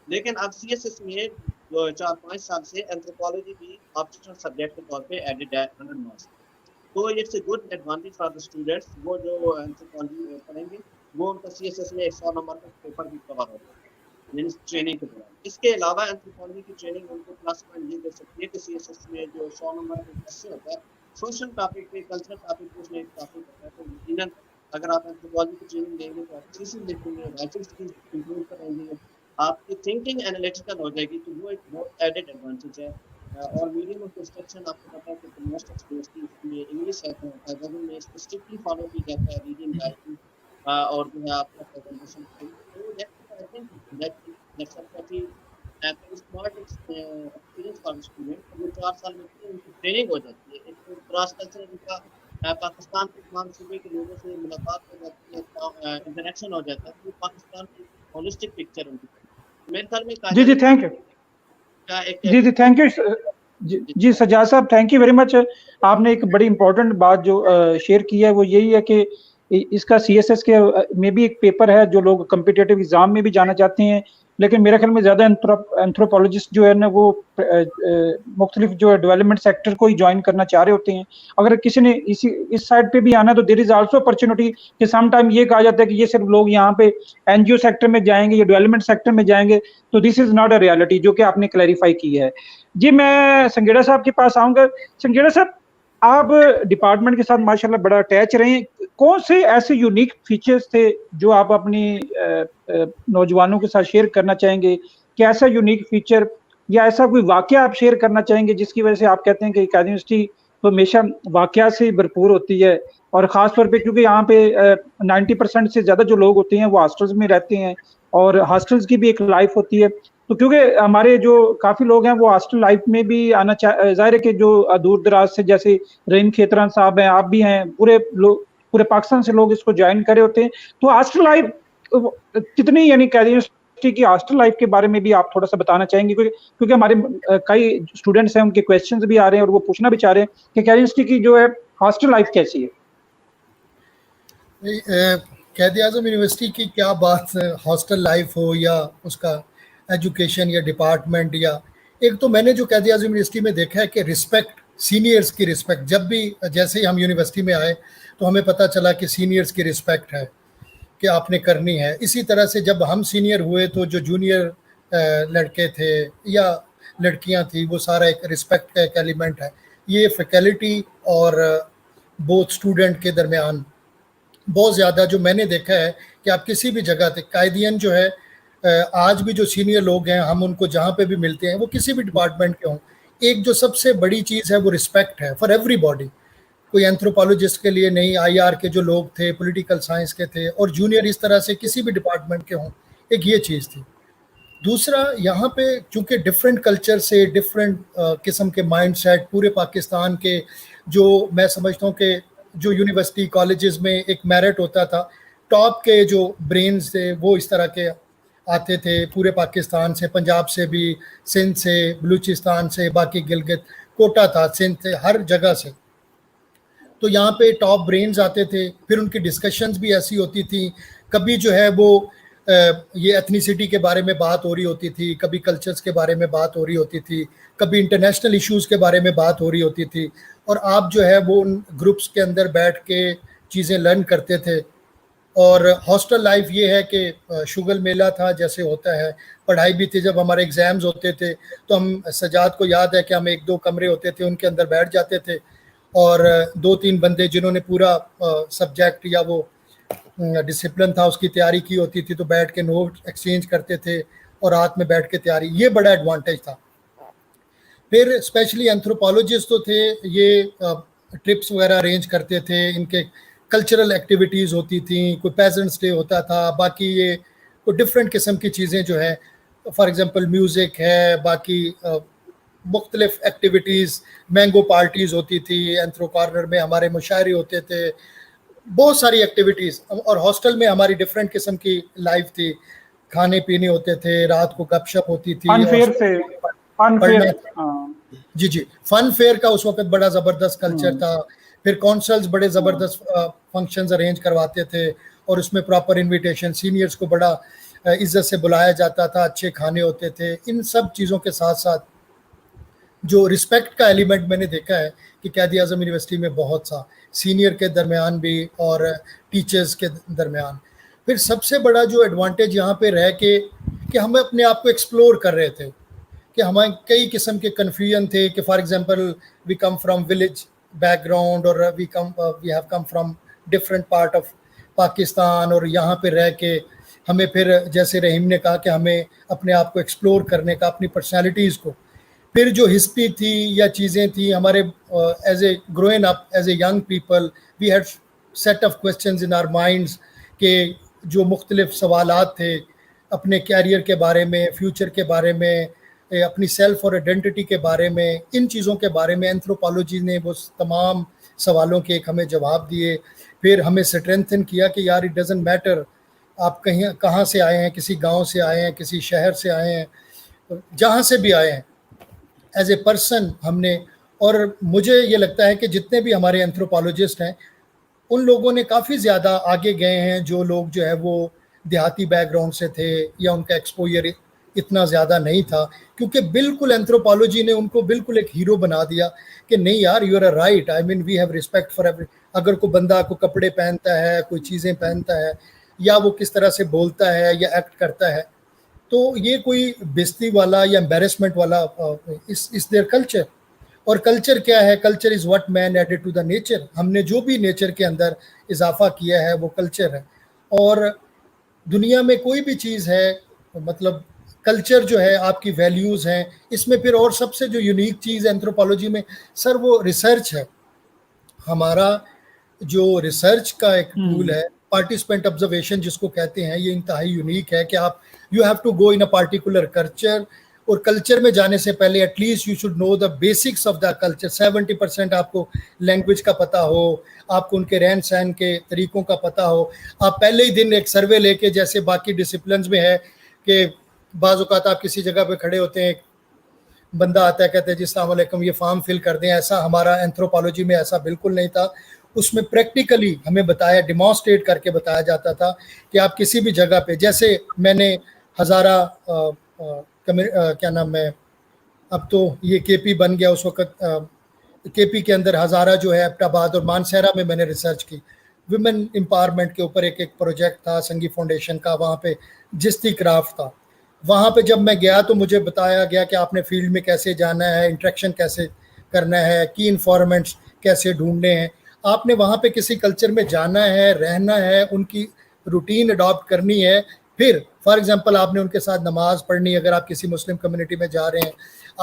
लेकिन अब CSS में 4-5 साल से एंथ्रोपोलॉजी भी ऑप्शनल सब्जेक्ट के तौर पे एडेड है 100 मार्क्स। तो it's a good advantage for the students, वो जो एंथ्रोपोलॉजी पढ़ेंगे वो उनका CSS में 100 नंबर का पेपर भी कवर होता है मींस ट्रेनिंग के दौरान। इसके अलावा एंथ्रोपोलॉजी की ट्रेनिंग उनको प्लस पॉइंट ये दे सकती है कि CSS में जो 100 नंबर का क्वेश्चन होता है सोशल टॉपिक पे, कल्चरल टॉपिक पे उसमें एक टॉपिक होता है, तो यकीनन अगर आप एंथ्रोपोलॉजी की ट्रेनिंग लेंगे तो आप थीसिस लिखेंगे, राइटिंग स्किल्स इंप्रूव करेंगे, आपकी थिंकिंग एनालिटिकल हो जाएगी, तो वो एक बहुत एडेड एडवांटेज है। और मीडियम ऑफ इंस्ट्रक्शन आपको पता है कि मोस्ट ऑफ में इंग्लिश है, तो में स्ट्रिक्टली फॉलो की जाता है रीडिंग, राइटिंग और जो है आपका प्रेजेंटेशन। तो आई थिंक दैट्स काफी स्मार्ट एक्सपीरियंस फॉर स्टूडेंट। वो 4 साल में उनकी ट्रेनिंग हो जाती है, एक क्रॉस कल्चरल उनका पाकिस्तान के तमाम सूबे के लोगों से मुलाकात हो जाती है, इंटरेक्शन हो जाता है, तो पाकिस्तान की होलिस्टिक पिक्चर उनकी मेरे ख्याल में। जी जी थैंक यू। जी जी थैंक यू। जी Sajjad sahab thank you very much. आपने एक बड़ी इंपॉर्टेंट बात जो शेयर की है वो यही है कि इसका CSS के में भी एक पेपर है जो लोग कम्पिटिटिव एग्जाम में भी जाना चाहते हैं, लेकिन मेरे ख्याल में ज़्यादा एंथ्रोपोलॉजिस्ट जो है ना वो मुख्तलिफ जो है डेवलपमेंट सेक्टर को ही ज्वाइन करना चाह रहे होते हैं। अगर किसी ने इस साइड पे भी आना है तो देयर इज आल्सो अपॉर्चुनिटी कि सम टाइम ये कहा जाता है कि ये सिर्फ लोग यहाँ पे NGO सेक्टर में जाएंगे या डेवलपमेंट सेक्टर में जाएंगे, तो this is not a reality, जो कि आपने क्लैरिफाई की है। जी मैं संगेड़ा साहब के पास आऊँगा। संगेड़ा साहब, आप डिपार्टमेंट के साथ माशाल्लाह बड़ा अटैच रहे हैं, कौन से ऐसे यूनिक फीचर्स थे जो आप अपनी नौजवानों के साथ शेयर करना चाहेंगे? क्या ऐसा यूनिक फीचर या ऐसा कोई वाकया आप शेयर करना चाहेंगे जिसकी वजह से आप कहते हैं कि कायद यूनिवर्सिटी तो हमेशा वाकया से भरपूर होती है, और ख़ास तौर पे क्योंकि यहाँ पे 90% से ज़्यादा जो लोग होते हैं वो हॉस्टल्स में रहते हैं और हॉस्टल्स की भी एक लाइफ होती है, तो क्योंकि हमारे जो काफ़ी लोग हैं वो हॉस्टल लाइफ में भी आना ज़ाहिर है कि जो दूर दराज से, जैसे रहीम खेतरान साहब हैं, आप भी हैं, पूरे पाकिस्तान से लोग इसको ज्वाइन करे होते हैं, तो हॉस्टल लाइफ कितनी, यानी कायद यूनिवर्सिटी की हॉस्टल लाइफ के बारे में भी आप थोड़ा सा बताना चाहेंगे? क्योंकि हमारे कई स्टूडेंट्स हैं, उनके क्वेश्चंस भी आ रहे हैं और वो पूछना भी चाह रहे हैं कि कायद यूनिवर्सिटी की जो है हॉस्टल लाइफ कैसी है? قائد اعظم یونیورسٹی کی کیا بات ہاسٹل لائف ہو یا اس کا ایجوکیشن یا ڈپارٹمنٹ، یا ایک تو میں نے جو قائد اعظم یونیورسٹی میں دیکھا ہے کہ رسپیکٹ، سینئرز کی رسپیکٹ، جب بھی جیسے ہی ہم یونیورسٹی میں آئے تو ہمیں پتہ چلا کہ سینئرز کی رسپیکٹ ہے کہ آپ نے کرنی ہے. اسی طرح سے جب ہم سینئر ہوئے تو جو جونیئر لڑکے تھے یا لڑکیاں تھیں وہ سارا ایک رسپیکٹ کا ایک ایلیمنٹ ہے. یہ فیکلٹی اور بوتھ اسٹوڈنٹ کے درمیان بہت زیادہ جو میں نے دیکھا ہے کہ آپ کسی بھی جگہ تھے قائدین جو ہے آج بھی جو سینئر لوگ ہیں ہم ان کو جہاں پہ بھی ملتے ہیں وہ کسی بھی ڈپارٹمنٹ کے ہوں، ایک جو سب سے بڑی چیز ہے وہ رسپیکٹ ہے فار ایوری باڈی. کوئی اینتھروپولوجسٹ کے لیے نہیں، آئی آر کے جو لوگ تھے، پولیٹیکل سائنس کے تھے، اور جونیئر اس طرح سے کسی بھی ڈپارٹمنٹ کے ہوں، ایک یہ چیز تھی. دوسرا یہاں پہ چونکہ ڈفرینٹ کلچر سے ڈفرینٹ قسم کے مائنڈ سیٹ پورے پاکستان کے، جو میں سمجھتا ہوں کہ جو یونیورسٹی کالجز میں ایک میرٹ ہوتا تھا، ٹاپ کے جو برینز تھے وہ اس طرح کے آتے تھے پورے پاکستان سے، پنجاب سے بھی، سندھ سے، بلوچستان سے، باقی گلگت، کوٹا تھا، سندھ سے، ہر جگہ سے. تو یہاں پہ ٹاپ برینز آتے تھے، پھر ان کی ڈسکشنز بھی ایسی ہوتی تھیں. کبھی جو ہے وہ یہ ایتھنیسٹی کے بارے میں بات ہو رہی ہوتی تھی، کبھی کلچرز کے بارے میں بات ہو رہی ہوتی تھی، کبھی انٹرنیشنل ایشوز کے بارے میں بات ہو رہی ہوتی تھی، اور آپ جو ہے وہ ان گروپس کے اندر بیٹھ کے چیزیں لرن کرتے تھے. اور ہاسٹل لائف یہ ہے کہ شغل میلہ تھا جیسے ہوتا ہے، پڑھائی بھی تھی. جب ہمارے ایگزامز ہوتے تھے تو ہم سجاد کو یاد ہے کہ ہم 1-2 کمرے ہوتے تھے ان کے اندر بیٹھ جاتے تھے، اور 2-3 بندے جنہوں نے پورا سبجیکٹ یا وہ ڈسپلن تھا اس کی تیاری کی ہوتی تھی تو بیٹھ کے نوٹ ایکسچینج کرتے تھے اور رات میں بیٹھ کے تیاری. یہ بڑا ایڈوانٹیج تھا. پھر اسپیشلی اینتھروپولوجسٹ تو تھے، یہ ٹرپس وغیرہ ارینج کرتے تھے، ان کے کلچرل ایکٹیویٹیز ہوتی تھیں، کوئی پیزنٹس ڈے ہوتا تھا، باقی یہ کوئی ڈفرینٹ قسم کی چیزیں جو ہے، فار ایگزامپل میوزک ہے، باقی مختلف ایکٹیویٹیز، مینگو پارٹیز ہوتی تھی، اینتھرو کارنر میں ہمارے مشاعرے ہوتے تھے، بہت ساری ایکٹیویٹیز. اور ہاسٹل میں ہماری ڈفرینٹ قسم کی لائف تھی، کھانے پینے ہوتے تھے، رات کو گپ شپ ہوتی تھی، جی فن فیئر کا اس وقت بڑا زبردست کلچر تھا. پھر کونسلز بڑے زبردست فنکشنز ارینج کرواتے تھے اور اس میں پراپر انویٹیشن، سینئرز کو بڑا عزت سے بلایا جاتا تھا، اچھے کھانے ہوتے تھے. ان سب چیزوں کے ساتھ ساتھ جو رسپیکٹ کا ایلیمنٹ میں نے دیکھا ہے کہ قائد اعظم یونیورسٹی میں بہت سا سینئر کے درمیان بھی اور ٹیچرز کے درمیان. پھر سب سے بڑا جو ایڈوانٹیج یہاں پہ رہ کہ ہم اپنے آپ کو ایکسپلور کر رہے تھے، کہ ہمیں کئی قسم کے کنفیوژن تھے کہ for example we come from village بیک گراؤنڈ اور we have come from different part of Pakistan, اور یہاں پہ رہ کے ہمیں پھر جیسے رحیم نے کہا کہ ہمیں اپنے آپ کو ایکسپلور کرنے کا، اپنی پرسنالٹیز کو. پھر جو ہسٹری تھی یا چیزیں تھیں ہمارے as a growing up as a young people we had set of questions in our minds, کہ جو مختلف سوالات تھے اپنے کیریئر کے بارے میں، فیوچر کے بارے میں، اپنی سیلف اور آئیڈینٹی کے بارے میں، ان چیزوں کے بارے میں اینتھروپولوجی نے وہ تمام سوالوں کے ایک ہمیں جواب دیے. پھر ہمیں اسٹرینتھن کیا کہ یار اٹ ڈزنٹ میٹر آپ کہاں سے آئے ہیں، کسی گاؤں سے آئے ہیں، کسی شہر سے آئے ہیں، جہاں سے بھی آئے ہیں، ایز اے پرسن ہم نے. اور مجھے یہ لگتا ہے کہ جتنے بھی ہمارے اینتھروپولوجسٹ ہیں ان لوگوں نے کافی زیادہ آگے گئے ہیں جو لوگ جو ہے وہ دیہاتی بیک گراؤنڈ سے تھے یا ان کا ایکسپوئر اتنا زیادہ نہیں تھا، کیونکہ بالکل اینتھروپولوجی نے ان کو بالکل ایک ہیرو بنا دیا کہ نہیں یار you are right, I mean we have respect for every. اگر کوئی بندہ کو کپڑے پہنتا ہے، کوئی چیزیں پہنتا ہے، یا وہ کس طرح سے بولتا ہے یا ایکٹ کرتا ہے، تو یہ کوئی بےزتی والا یا امبیرسمنٹ والا اس دیئر کلچر. اور کلچر کیا ہے؟ Culture is what man added to the nature. ہم نے جو بھی نیچر کے اندر اضافہ کیا ہے وہ کلچر ہے. اور دنیا میں کوئی بھی چیز ہے، مطلب کلچر جو ہے آپ کی ویلیوز ہیں اس میں. پھر اور سب سے جو یونیک چیز ہے اینتھروپولوجی میں سر وہ ریسرچ ہے. ہمارا جو ریسرچ کا ایک ٹول ہے پارٹیسپینٹ آبزرویشن جس کو کہتے ہیں، یہ انتہائی یونیک ہے کہ آپ you have to go in a particular culture, اور کلچر میں جانے سے پہلے at least you should know the basics of the culture. 70% آپ کو لینگویج کا پتہ ہو، آپ کو ان کے رہن سہن کے طریقوں کا پتہ ہو. آپ پہلے ہی دن ایک سروے لے کے، جیسے باقی ڈسپلنز میں ہے کہ بعض اوقات آپ کسی جگہ پہ کھڑے ہوتے ہیں، بندہ آتا ہے کہتے ہیں جی السلام علیکم یہ فارم فل کر دیں، ایسا ہمارا اینتھروپولوجی میں ایسا بالکل نہیں تھا. اس میں پریکٹیکلی ہمیں بتایا، ڈیمانسٹریٹ کر کے بتایا جاتا تھا کہ آپ کسی بھی جگہ پہ، جیسے میں نے ہزارہ کیا نام ہے، اب تو یہ کے پی بن گیا، اس وقت کے پی کے اندر ہزارہ جو ہے ایبٹ آباد اور مانسہرہ میں نے ریسرچ کی، ویمن امپاورمنٹ کے اوپر ایک پروجیکٹ تھا سنگی فاؤنڈیشن کا، وہاں پہ جستی کرافٹ تھا. وہاں پہ جب میں گیا تو مجھے بتایا گیا کہ آپ نے فیلڈ میں کیسے جانا ہے، انٹریکشن کیسے کرنا ہے، کی انفارمنٹس کیسے ڈھونڈنے ہیں. آپ نے وہاں پہ کسی کلچر میں جانا ہے، رہنا ہے، ان کی روٹین اڈاپٹ کرنی ہے. پھر فار ایگزامپل آپ نے ان کے ساتھ نماز پڑھنی، اگر آپ کسی مسلم کمیونٹی میں جا رہے ہیں،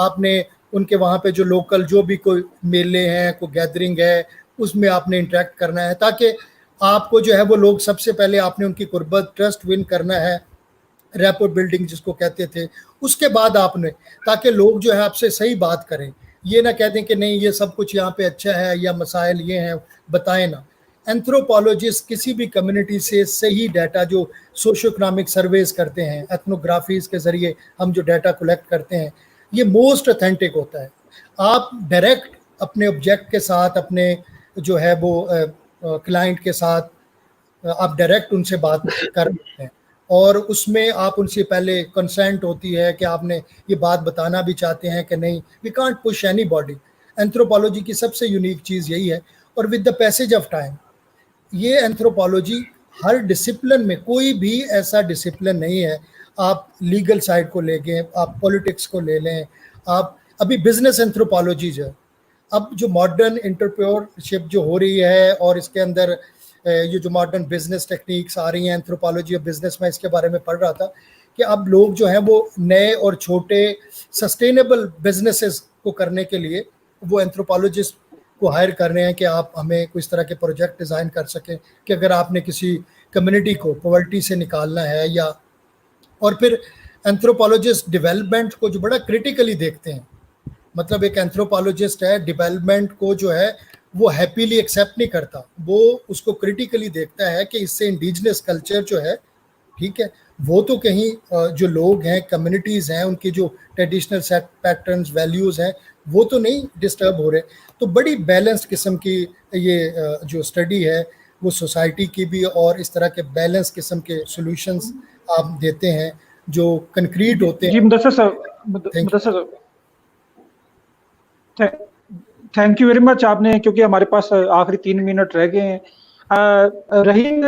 آپ نے ان کے وہاں پہ جو لوکل جو بھی کوئی میلے ہیں، کوئی گیدرنگ ہے، اس میں آپ نے انٹریکٹ کرنا ہے، تاکہ آپ کو جو ہے وہ لوگ سب سے پہلے آپ نے ان کی قربت، ٹرسٹ ون کرنا ہے، ریپو بلڈنگ جس کو کہتے تھے. اس کے بعد آپ نے، تاکہ لوگ جو ہے آپ سے صحیح بات کریں، یہ نہ کہہ دیں کہ نہیں یہ سب کچھ یہاں پہ اچھا ہے یا مسائل یہ ہیں، بتائیں نا. اینتھروپولوجسٹ کسی بھی کمیونٹی سے صحیح ڈیٹا جو سوشو اکنامک سرویز کرتے ہیں، ایتھنوگرافیز کے ذریعے ہم جو ڈیٹا کلیکٹ کرتے ہیں، یہ موسٹ اتھینٹک ہوتا ہے. آپ ڈائریکٹ اپنے آبجیکٹ کے ساتھ، اپنے جو ہے وہ کلائنٹ کے ساتھ آپ ڈائریکٹ ان سے بات کر رہے ہیں، اور اس میں آپ ان سے پہلے کنسنٹ ہوتی ہے کہ آپ نے یہ بات بتانا بھی چاہتے ہیں کہ نہیں. We can't push anybody. Anthropology کی سب سے یونیک چیز یہی ہے. اور with the passage of time یہ اینتھروپولوجی ہر ڈسپلن میں، کوئی بھی ایسا ڈسپلن نہیں ہے، آپ لیگل سائڈ کو لے گئے، آپ پولیٹکس کو لے لیں، آپ ابھی بزنس اینتھروپولوجی جو اب جو ماڈرن انٹرپرینیورشپ جو ہو رہی ہے، اور اس کے اندر یہ جو ماڈرن بزنس ٹیکنیکس آ رہی ہیں، اینتھروپولوجی آف بزنس، میں اس کے بارے میں پڑھ رہا تھا کہ اب لوگ جو ہیں وہ نئے اور چھوٹے سسٹینیبل بزنسز کو کرنے کے لیے وہ اینتھروپولوجسٹ کو ہائر کر رہے ہیں کہ آپ ہمیں کس طرح کے پروجیکٹ ڈیزائن کر سکیں کہ اگر آپ نے کسی کمیونٹی کو پاورٹی سے نکالنا ہے یا. اور پھر اینتھروپولوجسٹ ڈیولپمنٹ کو جو بڑا کرٹیکلی دیکھتے ہیں، مطلب ایک اینتھروپولوجسٹ ہے ڈیولپمنٹ کو جو ہے وہ ہیپیلی ایکسیپٹ نہیں کرتا، وہ اس کو کرٹیکلی دیکھتا ہے کہ اس سے انڈیجنس کلچر جو ہے، ٹھیک ہے، وہ تو کہیں جو لوگ ہیں، کمیونٹیز ہیں، ان کی جو ٹریڈیشنل سیٹ پیٹرنز، ویلیوز ہیں، وہ تو نہیں ڈسٹرب ہو رہے. تو بڑی بیلنسڈ قسم کی یہ جو اسٹڈی ہے وہ سوسائٹی کی بھی، اور اس طرح کے بیلنس قسم کے سولوشنز آپ دیتے ہیں جو کنکریٹ ہوتے جی ہیں. مدثر صاحب، تھینک یو ویری مچ. آپ نے، کیونکہ ہمارے پاس آخری 3 منٹ رہ گئے ہیں. رحیم،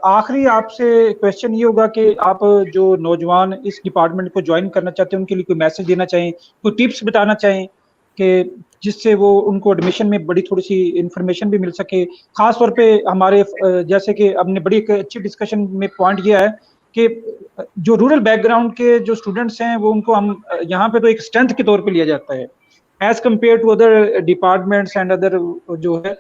آخری آپ سے کویشچن یہ ہوگا کہ آپ جو نوجوان اس ڈپارٹمنٹ کو جوائن کرنا چاہتے ہیں ان کے لیے کوئی میسج دینا چاہیں، کوئی ٹپس بتانا چاہیں کہ جس سے وہ ان کو ایڈمیشن میں بڑی تھوڑی سی انفارمیشن بھی مل سکے. خاص طور پہ ہمارے جیسے کہ ہم نے بڑی ایک اچھی ڈسکشن میں پوائنٹ یہ ہے کہ جو رورل بیک گراؤنڈ کے جو اسٹوڈنٹس ہیں وہ ان کو ہم یہاں پہ تو ایک اسٹرینتھ کے طور پہ لیا جاتا ہے as compare to other departments and other جو ہے.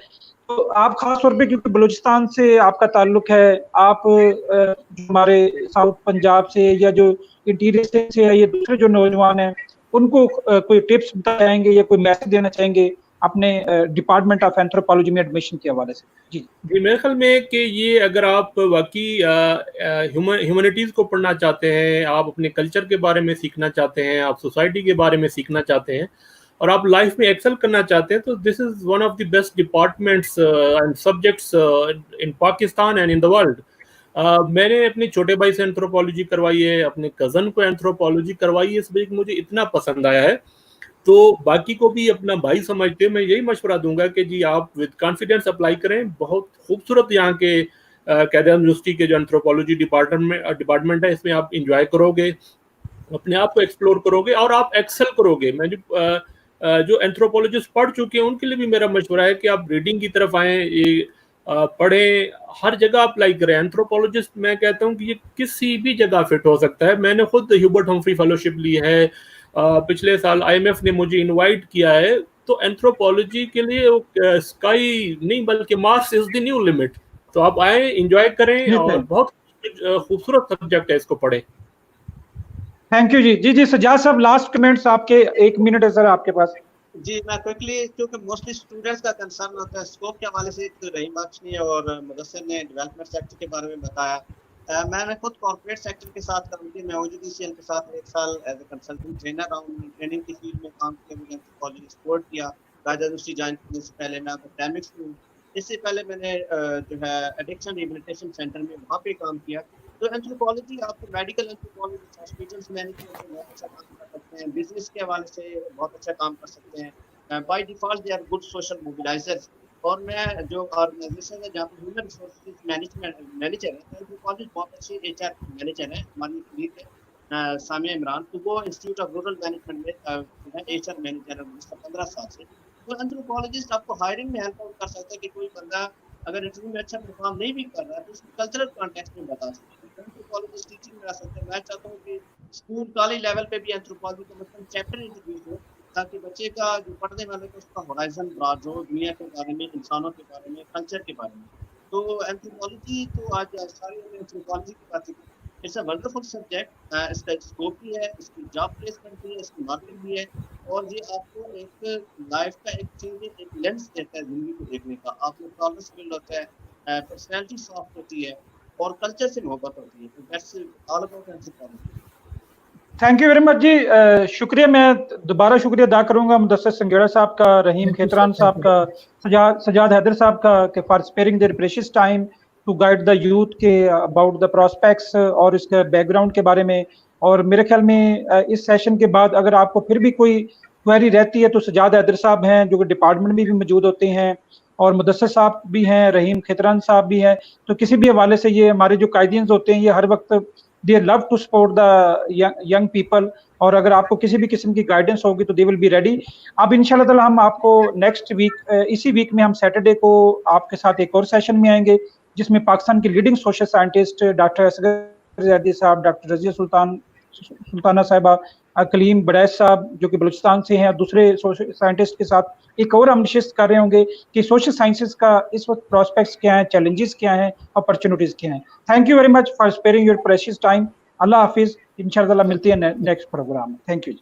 تو آپ خاص طور پہ کیونکہ بلوچستان سے آپ کا تعلق ہے، آپ جو ہمارے ساؤتھ پنجاب سے یا جو انٹیریئر سے یا دوسرے جو نوجوان ہیں ان کو کوئی ٹپس بتائیں گے یا کوئی میسج دینا چاہیں گے اپنے ڈپارٹمنٹ آف اینتھروپولوجی میں ایڈمیشن کے حوالے سے؟ جی میرے خیال میں کہ یہ اگر آپ واقعی ہیومینٹیز کو پڑھنا چاہتے ہیں، آپ اپنے کلچر کے بارے میں سیکھنا چاہتے ہیں، آپ سوسائٹی کے بارے میں سیکھنا چاہتے ہیں، اور آپ لائف میں ایکسل کرنا چاہتے ہیں، تو this is one of the best departments and subjects in Pakistan and in the world. میں نے اپنے چھوٹے بھائی سے اینتھروپولوجی کروائی ہے، اپنے کزن کو اینتھروپولوجی کروائی ہے، اس وجہ مجھے اتنا پسند آیا ہے. تو باقی کو بھی اپنا بھائی سمجھتے میں یہی مشورہ دوں گا کہ جی آپ ود کانفیڈینس اپلائی کریں. بہت خوبصورت یہاں کے قائد اعظم یونیورسٹی کے جو اینتھروپولوجی ڈپارٹمنٹ ہے، اس میں آپ انجوائے کرو گے، اپنے آپ کو ایکسپلور کرو گے اور آپ ایکسل کرو گے. میں جو اینتھروپولوجسٹ پڑھ چکے ہیں ان کے لیے بھی میرا مشورہ ہے کہ آپ ریڈنگ کی طرف آئیں، یہ پڑھیں، ہر جگہ اپلائی کریں. اینتھروپولوجسٹ میں کہتا ہوں کہ یہ کسی بھی جگہ فٹ ہو سکتا ہے. میں نے خود ہیوبرٹ ہمفری فیلوشپ لی ہے، پچھلے سال IMF نے مجھے انوائٹ کیا ہے. تو اینتھروپولوجی کے لیے اسکائی نہیں بلکہ مارس از دی نیو لمٹ. تو آپ آئیں، انجوائے کریں، اور بہت خوبصورت سبجیکٹ ہے، اس کو پڑھیں. Thank you. جی سجاد صاحب، لاسٹ کمنٹس آپ کے 1 منٹ ہے سر آپ کے پاس. جی میں کوئکلی، کیونکہ موسٹلی اسٹوڈنٹس کا کنسرن ہوتا ہے اسکوپ کے حوالے سے، رحیم بخش نے اور مدثر نے ڈیولپمنٹ سیکٹر کے بارے میں بتایا. میں نے خود کارپوریٹ سیکٹر کے ساتھ کام کیا. میں OGDCL کے ساتھ 1 سال ایز اے کنسلٹنٹ ٹرینر رہا ہوں. ٹریننگ کی فیلڈ میں کام کیا، مجھے اینتھروپولوجی سپورٹ کیا. قائد اعظم یونیورسٹی جوائن کرنے سے پہلے میں اکیڈمکس میں ہوں. इससे पहले मैंने जो है एडिक्शन रिहेबिलिटेशन सेंटर में वहाँ पे काम किया। तो एंथ्रोपोलॉजी आपको मेडिकल एंथ्रोपोलॉजिस्ट, हॉस्पिटल्स मैनेजमेंट में बहुत अच्छा काम कर सकते हैं, बिजनेस के हवाले से बहुत अच्छा काम कर सकते हैं। By default they are good social mobilizers. और मैं जो ऑर्गेनाइजेशन है जहाँ पे ह्यूमन रिसोर्सेज मैनेजमेंट मैनेजर है, एंथ्रोपोलॉजिस्ट बहुत अच्छे एचआर मैनेजर है, हमारी कलीग है सामिया इमरान। तो वो इंस्टीट्यूट ऑफ रूरल मैनेजमेंट में एचआर मैनेजर है 15 साल से। तो एंथ्रोपोलॉजिस्ट आपको हायरिंग में हेल्प आउट कर सकता है कि कोई बंदा अगर इंटरव्यू में अच्छा परफॉर्म नहीं भी कर रहा है तो उसको कल्चरल कॉन्टेक्स्ट में बता सकते हैं। एंथ्रोपोलॉजिस्ट टीचिंग में आ सकते हैं। मैं चाहता हूँ कि स्कूल कॉलेज लेवल पे भी एंथ्रोपोलॉजी का मतलब चैप्टर इंट्रोड्यूस हो, ताकि बच्चे का जो पढ़ने वाले को उसका होराइजन ब्रॉड हो, दुनिया के बारे में, इंसानों के बारे में, कल्चर के बारे में। तो एंथ्रोपोलॉजी तो आज सारी एंथ्रोपोलॉजी की बात की, इट्स अ वंडरफुल सब्जेक्ट। इसका स्कोप भी है, इसकी जॉब प्लेसमेंट भी है, इसकी मार्केट भी है, और ये आपको एक लाइफ का एक चीज, एक लेंस देता है जिंदगी को देखने का। आपको टॉलरेंस बिल्ड होता है, पर्सनैलिटी सॉफ्ट होती है, और कल्चर से मोहब्बत होती है। तो that's all about anthropology. Thank you very much जी। शुक्रिया, मैं दोबारा शुक्रिया अदा करूंगा मुदस्सिर संगेड़ा साहब का, रहीम खेतरान साहब का, सजाद हैदर साहब का for sparing their precious time to guide the youth के अबाउट द प्रोस्पेक्ट्स और इसके बैकग्राउंड के बारे में। और मेरे ख्याल में इस सेशन के बाद अगर आपको फिर भी कोई क्वेरी रहती है तो सजाद हैदर साहब हैं जो कि डिपार्टमेंट में भी मौजूद होते हैं, और मुदस्सिर साहब भी हैं, रहीम खेतरान साहब भी हैं। तो किसी भी हवाले से ये हमारे जो कायदीन होते हैं ये हर वक्त they love to support the young people, और अगर आपको किसी भी किस्म की गाइडेंस होगी तो दे विल बी रेडी। अब इंशाल्लाह ताला हम आपको नेक्स्ट वीक, इसी वीक में हम सैटरडे को आपके साथ एक और सेशन में आएंगे जिसमें पाकिस्तान के leading social scientist doctor Asghar Zaidi साहब, डॉक्टर रजिया सुल्ताना साहिबा, कलीम बड़ैस साहब जो कि बलूचिस्तान से हैं, और दूसरे सोशल साइंटिस्ट के साथ एक और हम नशिस्त कर रहे होंगे कि सोशल साइंसेस का इस वक्त प्रोस्पेक्ट्स क्या हैं, चैलेंजेस क्या हैं, अपॉर्चुनिटीज क्या हैं। Thank you very much for sparing your precious time. अल्लाह हाफिज, इंशाअल्लाह मिलती है नेक्स्ट प्रोग्राम में। Thank you.